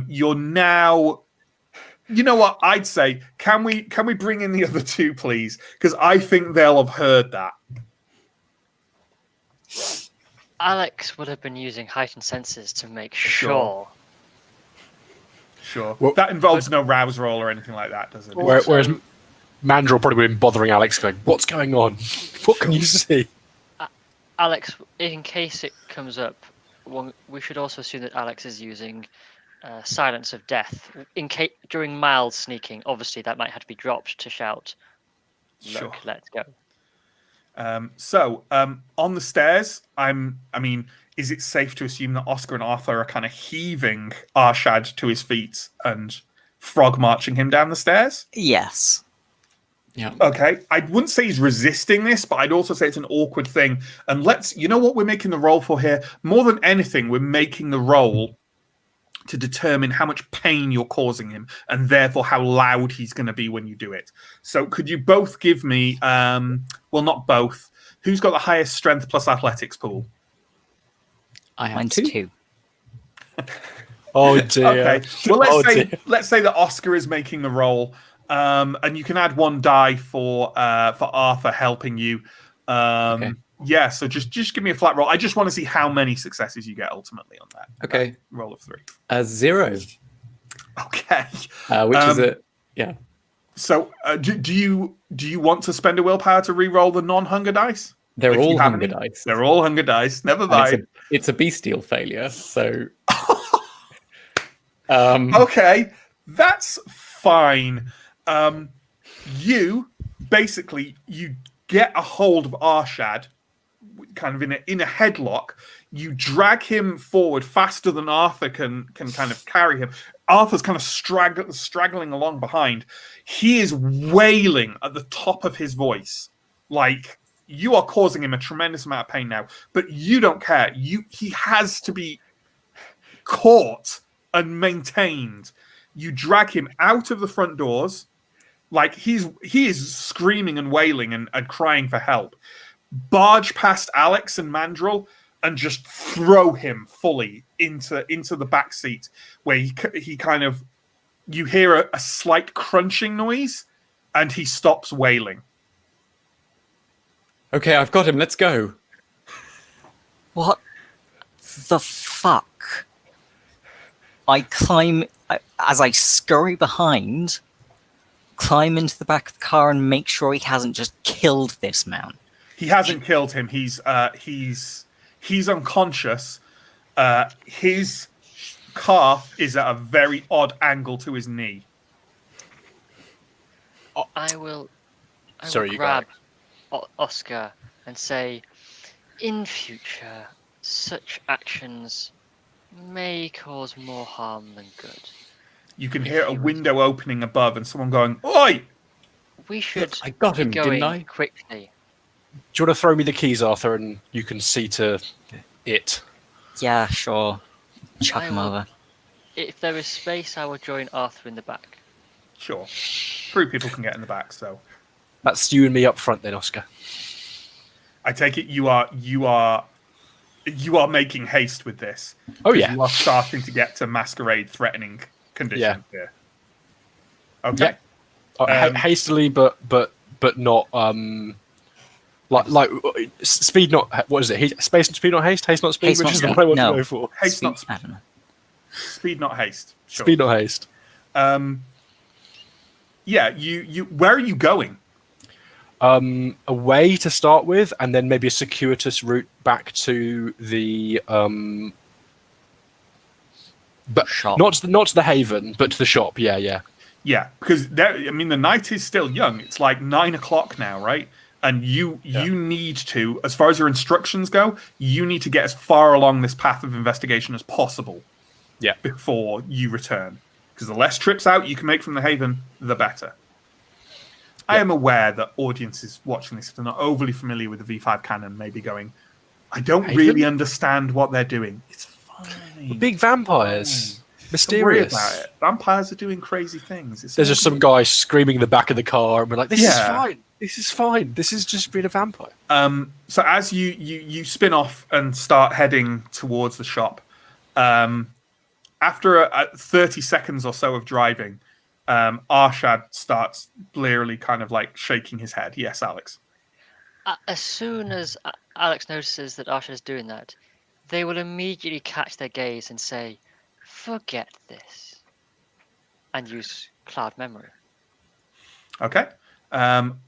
You're now, you know what I'd say? Can we bring in the other 2, please? Because I think they'll have heard that. Alex would have been using heightened senses to make sure. Sure. Well, that involves no rouse roll or anything like that, does it? Whereas Mandrill probably would have been bothering Alex, going, "What's going on? What can you see?" Alex, in case it comes up, we should also assume that Alex is using Silence of Death. During mild sneaking, obviously that might have to be dropped to shout, "Look, Sure. let's go." So on the stairs, is it safe to assume that Oscar and Arthur are kind of heaving Arshad to his feet and frog marching him down the stairs? Yes. Yeah. Okay. I wouldn't say he's resisting this, but I'd also say it's an awkward thing. And you know what we're making the roll for here? More than anything, we're making the roll to determine how much pain you're causing him and therefore how loud he's going to be when you do it. So could you both give me, well, not both. Who's got the highest strength plus athletics pool? I have Mine's 2. 2. Oh dear. Okay. Well, let's say that Oscar is making the roll, and you can add 1 die for Arthur helping you. Yeah, so just give me a flat roll. I just want to see how many successes you get ultimately on that. Okay. That roll of 3. 0. Okay. Which is a yeah. So do you want to spend a willpower to re-roll the non-hunger dice? They're all hunger dice. They're all hunger dice. Never mind. It's a bestial failure. So. Okay, that's fine. You basically get a hold of Arshad, kind of in a headlock. You drag him forward faster than Arthur can kind of carry him. Arthur's kind of straggling along behind. He is wailing at the top of his voice, like you are causing him a tremendous amount of pain now. But you don't care. He has to be caught and maintained. You drag him out of the front doors, like he is screaming and wailing and crying for help. Barge past Alex and Mandrill and just throw him fully into the back seat, where he kind of, you hear a slight crunching noise, and he stops wailing. Okay, I've got him. Let's go. What the fuck? I climb, as I scurry behind, climb into the back of the car and make sure he hasn't just killed this man. He hasn't killed him. He's unconscious. His calf is at a very odd angle to his knee. I will Sorry, grab Oscar and say, in future, such actions may cause more harm than good. You can hear a window opening above and someone going, "Oi!" We should I got him, be going didn't I? quickly. Do you want to throw me the keys, Arthur, and you can see to it? Yeah, sure. Chuck him over. If there is space, I will join Arthur in the back. Sure. 3 people can get in the back, so That's you and me up front then, Oscar. I take it you are making haste with this. Oh yeah. You are starting to get to Masquerade threatening conditions here. Okay. Yeah. Hastily, but not like speed not, what is it? Space and speed not haste. Haste not speed. Haste which not is speed. what I want No. to go for. Haste not I don't know. speed, not haste. Sure. Speed not haste. Yeah. You. Where are you going? Away to start with, and then maybe a circuitous route back to the but shop. not to the haven, but to the shop. Yeah. Yeah, because the night is still young. It's like 9 o'clock now, right? And you need to, as far as your instructions go, you need to get as far along this path of investigation as possible. Yeah. Before you return, because the less trips out you can make from the haven, the better. I am aware that audiences watching this, if they're not overly familiar with the V5 canon, may be going, I don't really understand what they're doing. It's fine. Big vampires. Mysterious. Don't worry about it. Vampires are doing crazy things. There's just some guy screaming in the back of the car, and we're like, "This is fine. This is fine. This is just being a vampire." So as you spin off and start heading towards the shop, after 30 seconds or so of driving, Arshad starts blearily kind of like shaking his head. Yes, Alex. As soon as Alex notices that Arshad is doing that, they will immediately catch their gaze and say, "Forget this," and use cloud memory. Okay.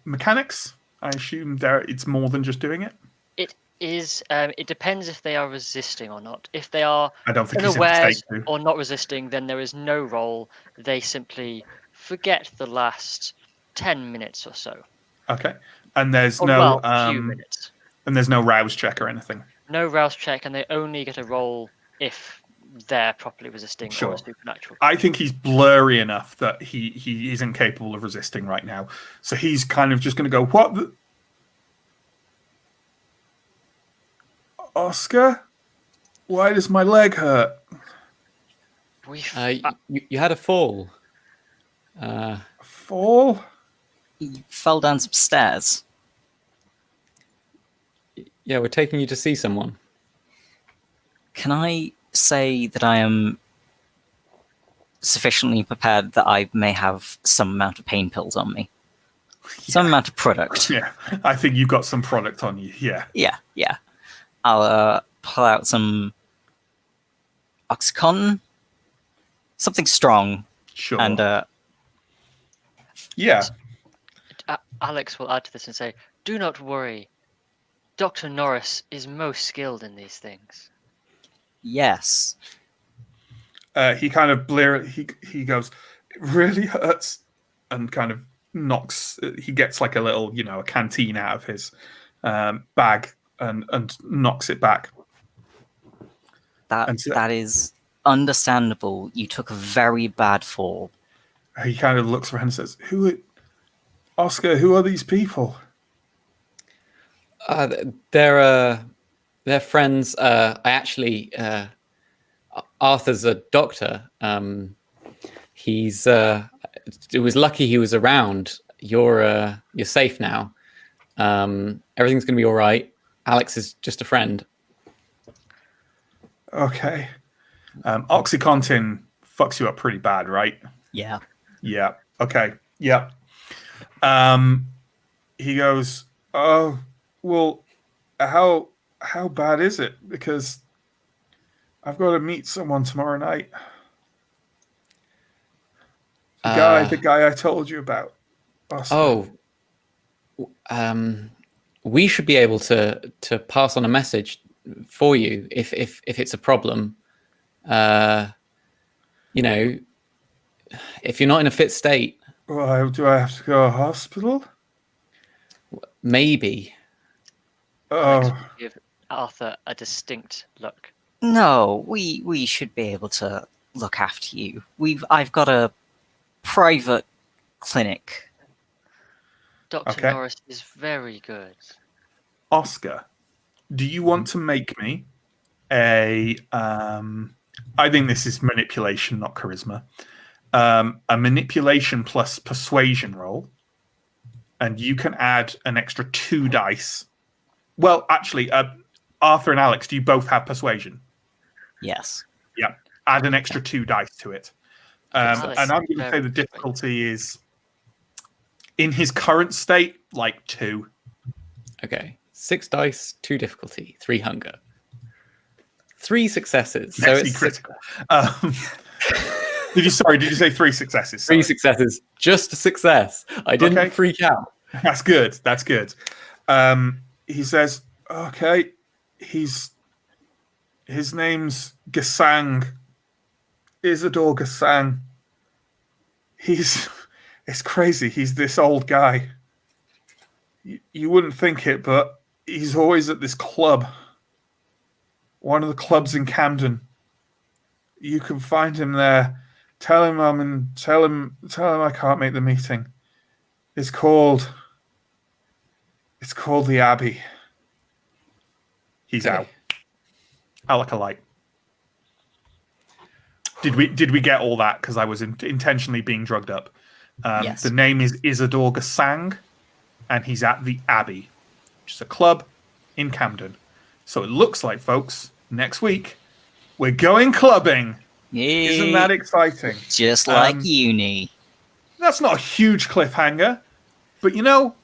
Mechanics, I assume it's more than just doing it? It is. It depends if they are resisting or not. If they are I don't think he's unaware to. or not resisting, then there is no roll. They simply forget the last 10 minutes or so. Okay. And there's Few minutes. And there's no rouse check or anything. No rouse check, and they only get a roll if they're properly resisting or a supernatural. I think he's blurry enough that he isn't capable of resisting right now. So he's kind of just going to go, "What the... Oscar? Why does my leg hurt?" You had a fall. Fall? He fell down some stairs. Yeah, we're taking you to see someone. Can I say that I am sufficiently prepared that I may have some amount of pain pills on me? Some amount of product. Yeah, I think you've got some product on you. Yeah. Yeah. I'll pull out some OxyContin, something strong. Sure. And yeah. Alex will add to this and say, "Do not worry. Dr. Norris is most skilled in these things." yes. He kind of he goes, "It really hurts," and kind of knocks. He gets like a little, a canteen out of his bag and knocks it back. That is understandable. You took a very bad fall. He kind of looks around and says, Oscar, who are these people?" They're friends. Arthur's a doctor. It was lucky he was around. You're safe now. Everything's going to be all right. Alex is just a friend. Okay. OxyContin fucks you up pretty bad, right? Yeah. Yeah. Okay. Yeah. He goes, "Oh, well, how bad is it? Because I've got to meet someone tomorrow night. The guy I told you about." We should be able to pass on a message for you if it's a problem. If you're not in a fit state. Well, do I have to go to a hospital? Maybe. Alex will give Arthur a distinct look. No, we should be able to look after you. I've got a private clinic. Dr. Norris is very good. Oscar, do you want to make me I think this is manipulation, not charisma. A manipulation plus persuasion roll, and you can add an extra 2 dice. Well, actually, Arthur and Alex, do you both have persuasion? Yes. Yeah. Add an extra 2 dice to it. And I'm going to say the difficulty is, in his current state, like 2. Okay. 6 dice, 2 difficulty, 3 hunger. 3 successes. So it's critical. Did you say 3 successes? Sorry. 3 successes. Just a success. I didn't freak out. That's good. That's good. He says, "Okay, his name's Gasang. Isidore Gasang. It's crazy. He's this old guy. You wouldn't think it, but he's always at this club. One of the clubs in Camden. You can find him there. Tell him I can't make the meeting. It's called the Abbey." He's out. I like a light. Did we get all that? Because I was intentionally being drugged up. Yes. The name is Isidore Gasang, and he's at the Abbey, which is a club in Camden. So it looks like, folks, next week we're going clubbing. Yay. Isn't that exciting? Just like uni. That's not a huge cliffhanger, but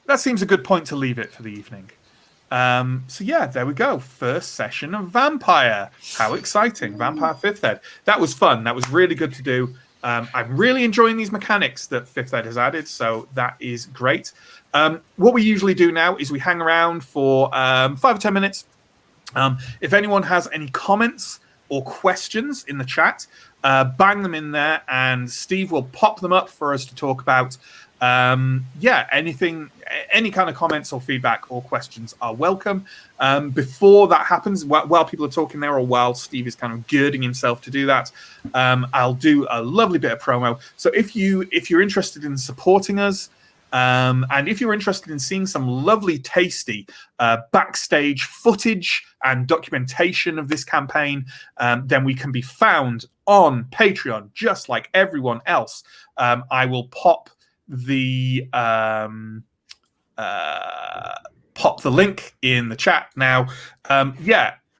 that seems a good point to leave it for the evening. So yeah, there we go. First session of Vampire. How exciting. Vampire 5th Ed. That was fun. That was really good to do. I'm really enjoying these mechanics that 5th Ed has added, so that is great. What we usually do now is we hang around for 5 or 10 minutes. If anyone has any comments or questions in the chat, bang them in there, and Steve will pop them up for us to talk about. Anything, any kind of comments or feedback or questions are welcome. Before that happens, while people are talking there, or while Steve is kind of girding himself to do that, I'll do a lovely bit of promo. So if you're interested in supporting us, and if you're interested in seeing some lovely, tasty backstage footage and documentation of this campaign, then we can be found on Patreon, just like everyone else. I will pop the link in the chat now.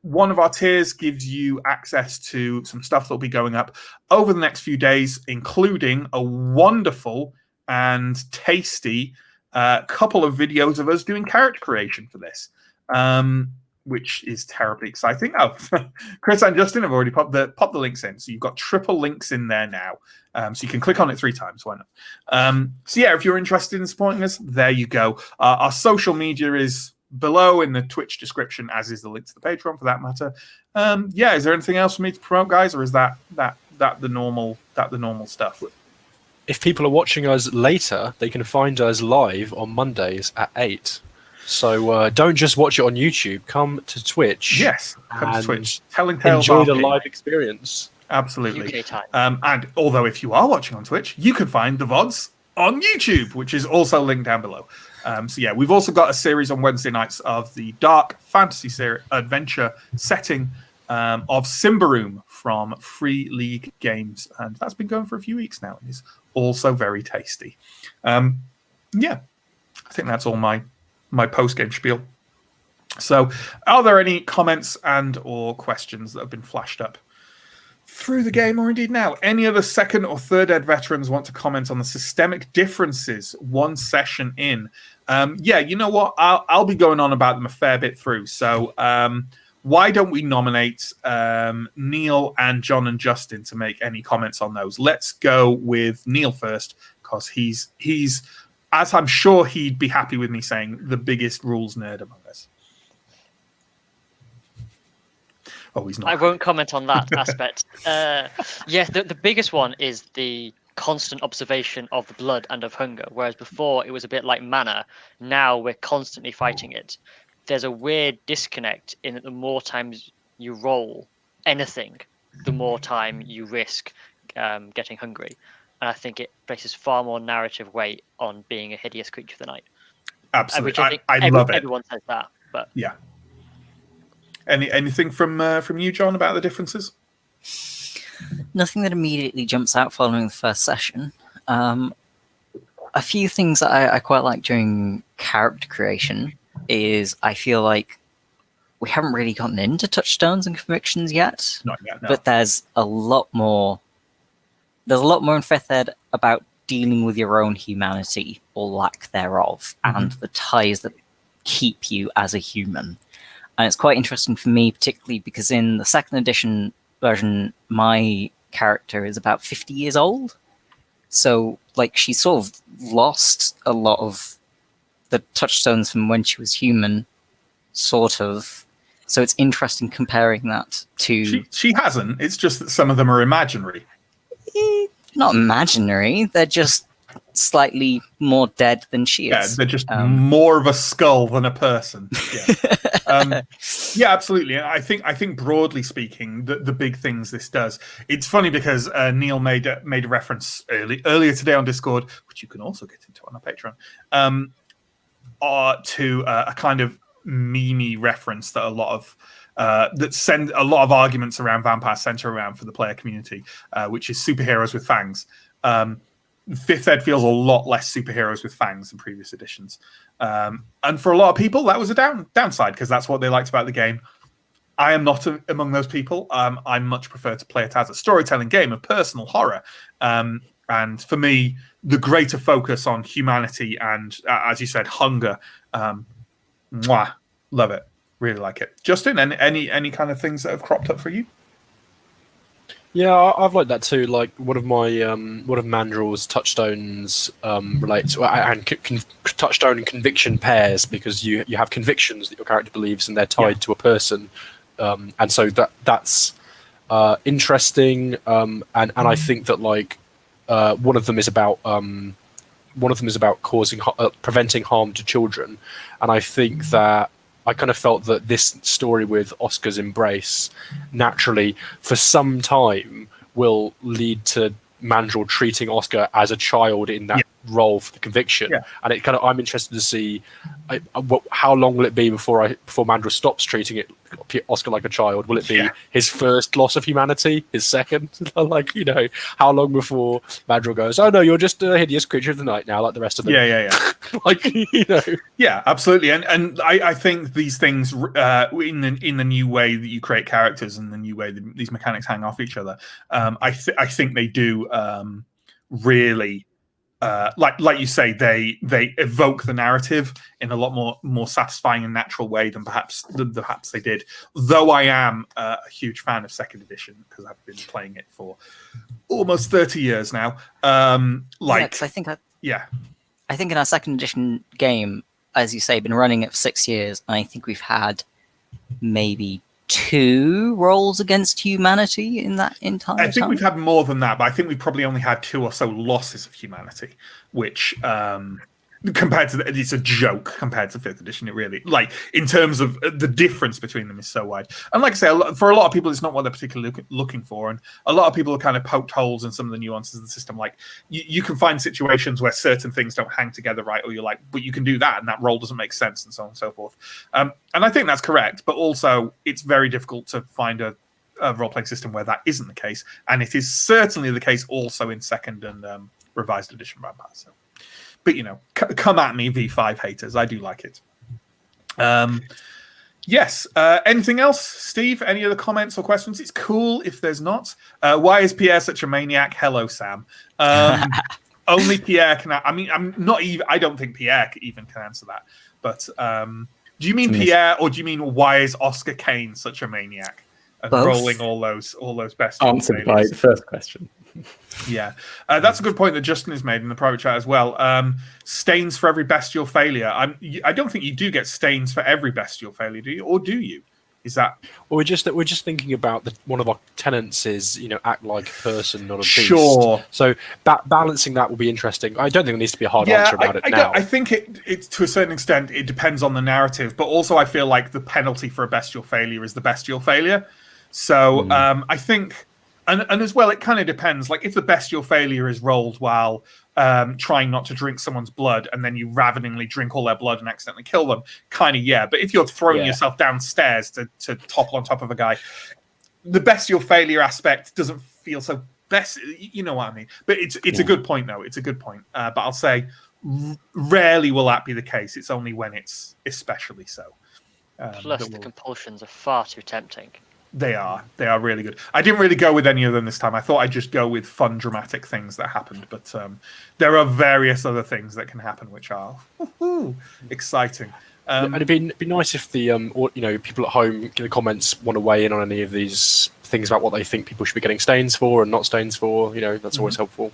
One of our tiers gives you access to some stuff that'll be going up over the next few days, including a wonderful and tasty a couple of videos of us doing character creation for this, which is terribly exciting. Oh, Chris and Justin have already popped the links in, so you've got triple links in there now, so you can click on it 3 times. Why not? So yeah, if you're interested in supporting us, there you go. Our social media is below in the Twitch description, as is the link to the Patreon for that matter. Yeah, is there anything else for me to promote, guys, or is that the normal stuff? If people are watching us later, they can find us live on Mondays at 8. So don't just watch it on YouTube. Come to Twitch. Yes, come to Twitch. Telling Tales. Enjoy the live experience. Absolutely. UK time. And although if you are watching on Twitch, you can find the VODs on YouTube, which is also linked down below. So yeah, we've also got a series on Wednesday nights of the dark fantasy adventure setting of Symbaroum from Free League Games, and that's been going for a few weeks now, and is also very tasty. Yeah, I think that's all my post-game spiel. So, are there any comments and or questions that have been flashed up through the game, or indeed now? Any other second or third ed veterans want to comment on the systemic differences one session in? Yeah, you know what? I'll be going on about them a fair bit through. So why don't we nominate Neill and John and Justin to make any comments on those? Let's go with Neill first, because he's, as I'm sure he'd be happy with me saying, the biggest rules nerd among us. Oh, he's not. I won't comment on that aspect. Yeah, the biggest one is the constant observation of the blood and of hunger, whereas before it was a bit like mana. Now we're constantly fighting it. There's a weird disconnect in that the more times you roll anything, the more time you risk getting hungry. And I think it places far more narrative weight on being a hideous creature of the night. Absolutely. Which I think I love it. Everyone says that, but yeah. Anything from you, John, about the differences? Nothing that immediately jumps out following the first session. A few things that I quite like during character creation is I feel like we haven't really gotten into touchstones and convictions yet. Not yet, no. But there's a lot more. There's a lot more in 5th ed about dealing with your own humanity or lack thereof, and the ties that keep you as a human. And it's quite interesting for me, particularly because in the 2nd edition version, my character is about 50 years old. So, like, she sort of lost a lot of the touchstones from when she was human, sort of. So it's interesting comparing that to... She hasn't. It's just that some of them are imaginary. Not imaginary. They're just slightly more dead than she is. Yeah, they're just more of a skull than a person. Yeah, yeah, absolutely. And I think broadly speaking, the big things this does. It's funny because Neill made a reference earlier today on Discord, which you can also get into on our Patreon, to a kind of meme reference that a lot of that send a lot of arguments around vampire center around for the player community, which is superheroes with fangs. 5th ed feels a lot less superheroes with fangs than previous editions. And for a lot of people, that was a downside because that's what they liked about the game. I am not among those people. I much prefer to play it as a storytelling game of personal horror. And for me, the greater focus on humanity and, as you said, hunger. Love it. Really like it. Justin, any kind of things that have cropped up for you? Yeah, I've liked that too. Like one of Mandrel's touchstones relates and touchstone and conviction pairs, because you have convictions that your character believes and they're tied to a person, and so that's interesting. And I think that like one of them is about preventing harm to children, and I think that I kind of felt that this story with Oscar's embrace naturally for some time will lead to Mandrel treating Oscar as a child in that role for the conviction. And it kind of, I'm interested to see how long will it be before Mandrel stops treating Oscar like a child. Will it be his first loss of humanity, his second? Like, you know, how long before Mandrel goes, oh no, you're just a hideous creature of the night now, like the rest of them. Like, you know. Yeah, absolutely. And I think these things in the new way that you create characters and the new way that these mechanics hang off each other, I think they do really like you say, they evoke the narrative in a lot more satisfying and natural way than perhaps they did. Though I am a huge fan of second edition because I've been playing it for almost 30 years now. I think in our second edition game, as you say, been running it for 6 years, and I think we've had maybe 2 rolls against humanity in that entire time. I think we've had more than that, but I think we've probably only had 2 or so losses of humanity, which compared to it's a joke compared to 5th edition. It really, like, in terms of the difference between them is so wide. And like I say, for a lot of people, it's not what they're particularly looking for, and a lot of people have kind of poked holes in some of the nuances of the system. Like you can find situations where certain things don't hang together right, or you're like, but you can do that, and that roll doesn't make sense, and so on and so forth. And I think that's correct, but also it's very difficult to find a role-playing system where that isn't the case, and it is certainly the case also in second and revised edition Vampire. So. But, come at me, V5 haters. I do like it. Yes. Anything else, Steve? Any other comments or questions? It's cool if there's not. Why is Pierre such a maniac? Hello, Sam. Only Pierre can. I'm not even. I don't think Pierre even can answer that. But do you mean Pierre, or do you mean why is Oscar Kane such a maniac and rolling all those best? Answered by the first question. Yeah, that's a good point that Justin has made in the private chat as well. Stains for every bestial failure. I don't think you do get stains for every bestial failure, do you? Or do you? Is that? Well, we're just thinking about one of our tenets is act like a person, not a beast. Sure. So balancing that will be interesting. I don't think there needs to be a hard answer about it now. I think it to a certain extent it depends on the narrative, but also I feel like the penalty for a bestial failure is the bestial failure. So I think. And as well, it kind of depends. Like, if the bestial failure is rolled while trying not to drink someone's blood, and then you raveningly drink all their blood and accidentally kill them, kind of, yeah. But if you're throwing yourself downstairs to topple on top of a guy, the bestial failure aspect doesn't feel so best. You know what I mean? But it's a good point, though. It's a good point. But I'll say, rarely will that be the case. It's only when it's especially so. Plus, the compulsions are far too tempting. They are really good. I didn't really go with any of them this time. I thought I'd just go with fun, dramatic things that happened. But there are various other things that can happen, which are exciting. And it'd be nice if the people at home in the comments want to weigh in on any of these things about what they think people should be getting stains for and not stains for. That's always helpful.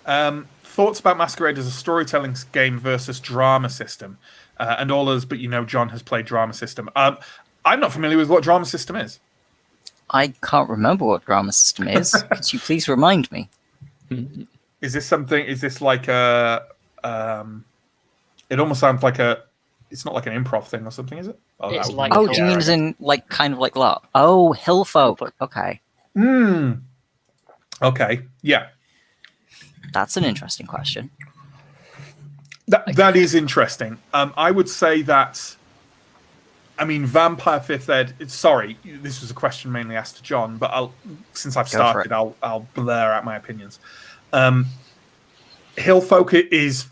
Thoughts about Masquerade as a storytelling game versus drama system, and all others. But John has played drama system. I'm not familiar with what drama system is. I can't remember what drama system is. Could you please remind me? Is this something? Is this like a? It almost sounds like a. It's not like an improv thing or something, is it? Do you mean as in like kind of like LARP? Oh, Hillfolk. Okay. Okay. Yeah. That's an interesting question. That is interesting. I would say that. Vampire 5th Ed. Sorry, this was a question mainly asked to John, but since I've started, I'll blur out my opinions. Hillfolk is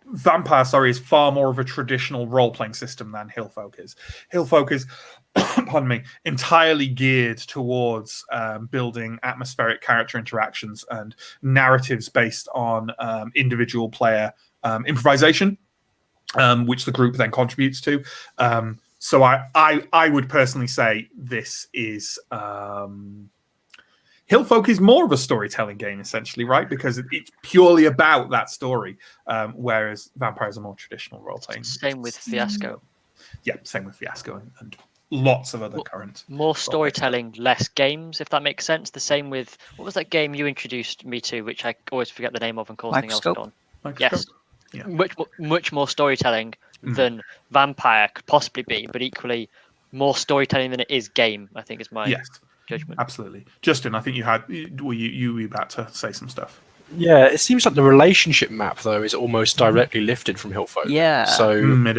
Vampire. Sorry, is far more of a traditional role-playing system than Hillfolk is. Hillfolk is, pardon me, entirely geared towards building atmospheric character interactions and narratives based on individual player improvisation, which the group then contributes to. So I would personally say this is Hillfolk is more of a storytelling game, essentially, right? Because it's purely about that story, whereas Vampire is a more traditional role-playing. Same with Fiasco. Yeah, same with Fiasco and lots of other current. More storytelling, less games, if that makes sense. The same with, what was that game you introduced me to, which I always forget the name of and call something else on? Yes. Yeah. Much more storytelling than Vampire could possibly be, but equally more storytelling than it is game, I think is my judgment. Absolutely. Justin, I think you were about to say some stuff. Yeah, it seems like the relationship map, though, is almost directly lifted from Hillfolk. Yeah. So, it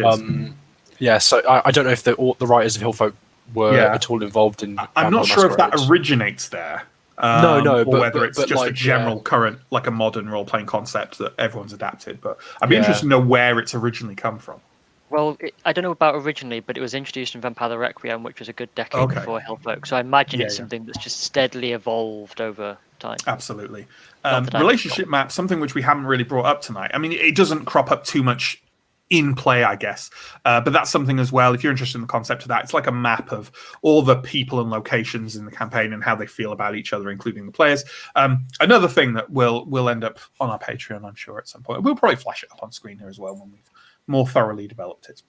is. So I don't know if the writers of Hillfolk were at all involved in. I'm not sure if that originates there. Or whether it's just a general current, like a modern role-playing concept that everyone's adapted. But I'd be interested to know where it's originally come from. Well, I don't know about originally, but it was introduced in Vampire the Requiem, which was a good decade before Hillfolk. So I imagine it's something that's just steadily evolved over time. Absolutely. Not that Relationship map, something which we haven't really brought up tonight. I mean, it doesn't crop up too much in play, I guess. But that's something as well, if you're interested in the concept of that, it's like a map of all the people and locations in the campaign and how they feel about each other, including the players. Another thing that will end up on our Patreon, I'm sure, at some point. We'll probably flash it up on screen here as well when we've more thoroughly developed it.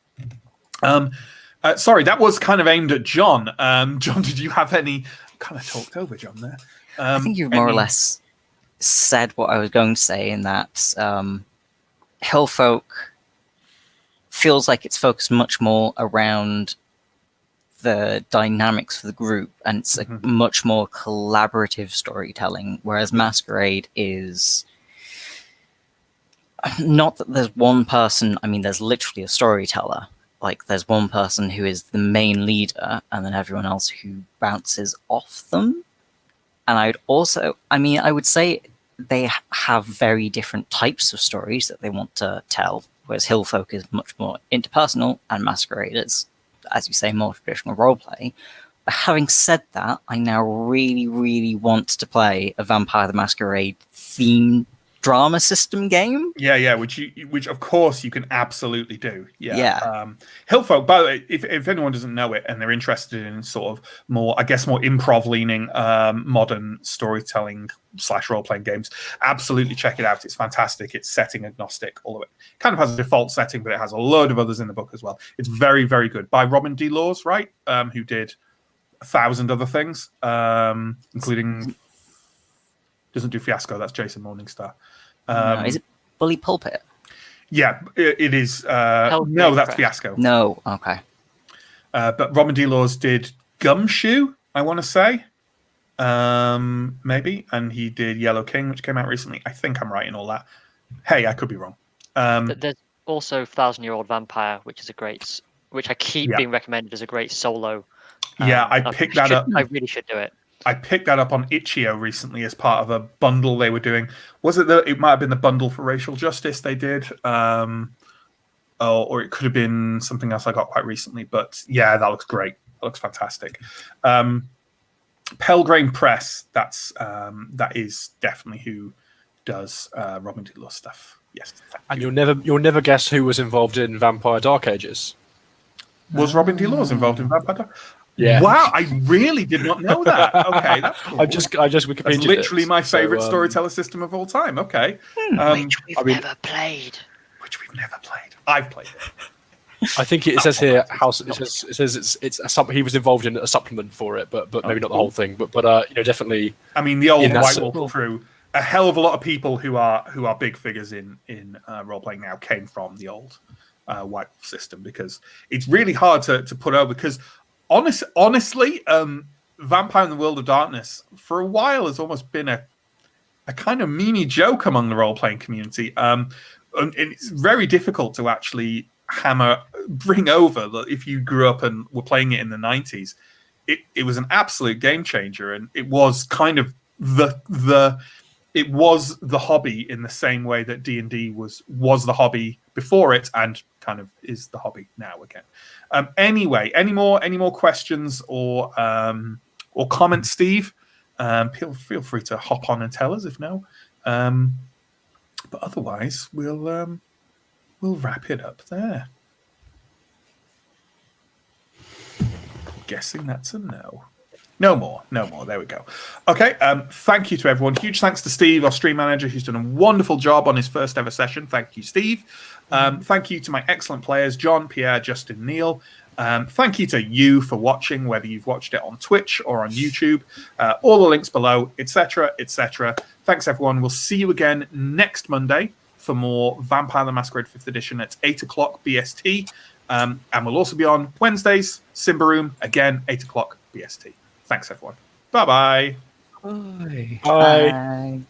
Sorry, that was kind of aimed at John. John, did you have any... kind of talked over John there. I think you've more or less said what I was going to say, in that Hillfolk feels like it's focused much more around the dynamics for the group, and it's a much more collaborative storytelling, whereas Masquerade is not that there's one person. I mean, there's literally a storyteller. Like, there's one person who is the main leader, and then everyone else who bounces off them. And I would say they have very different types of stories that they want to tell, whereas Hillfolk is much more interpersonal, and Masquerade is, as you say, more traditional roleplay. But having said that, I now really, really want to play a Vampire the Masquerade themed drama system game. Yeah, which of course you can absolutely do. Hillfolk, by the way, if anyone doesn't know it and they're interested in sort of more, I guess, more improv leaning modern storytelling / role-playing games, absolutely check it out. It's fantastic. It's setting agnostic, all of it. Kind of has a default setting, but it has a load of others in the book as well. It's very, very good. By Robin D. Laws, right? Who did 1,000 other things, including... Doesn't do Fiasco. That's Jason Morningstar. No, is it Bully Pulpit? Yeah, it is. No, that's Fiasco. No, okay. But Robin D. Laws did Gumshoe, I want to say. Maybe. And he did Yellow King, which came out recently. I think I'm right in all that. Hey, I could be wrong. There's also 1,000-Year-Old Vampire, which I keep being recommended as a great solo. I picked that up. I really should do it. I picked that up on Itch.io recently as part of a bundle they were doing. Was it it might have been the bundle for racial justice they did, or it could have been something else I got quite recently. But yeah, that looks great. That looks fantastic. Pelgrane Press. That is definitely who does Robin D. Laws stuff. Yes, and you'll never guess who was involved in Vampire Dark Ages. Was Robin D. Laws involved in Vampire Dark? Yeah. Wow, I really did not know that. Okay, that's cool. I just Wikipedia. That's literally my favorite storyteller system of all time. Okay, which we've never played. I've played it. I think it says here it says it's something he was involved in a supplement for it, but maybe not the whole thing. But definitely. I mean, the old White Wolf crew. A hell of a lot of people who are big figures in role playing now came from the old White Wolf system, because it's really hard to put over, because. Honestly, Vampire in the World of Darkness for a while has almost been a kind of meme joke among the role-playing community. And it's very difficult to actually bring over that if you grew up and were playing it in the 90s. It was an absolute game changer, and it was kind of it was the hobby in the same way that D&D was the hobby before it, and kind of is the hobby now again. Anyway, any more questions or comments, Steve? Feel free to hop on and tell us if no. But otherwise, we'll wrap it up there. Guessing that's a no. No more. There we go. Okay. Thank you to everyone. Huge thanks to Steve, our stream manager, who's done a wonderful job on his first ever session. Thank you, Steve. Thank you to my excellent players, John, Pierre, Justin, Neill. Thank you to you for watching, whether you've watched it on Twitch or on YouTube. All the links below, etc., etc. Thanks, everyone. We'll see you again next Monday for more Vampire the Masquerade 5th edition at 8 o'clock BST. And we'll also be on Wednesdays, Simba Room, again, 8 o'clock BST. Thanks, everyone. Bye-bye. Bye. Bye.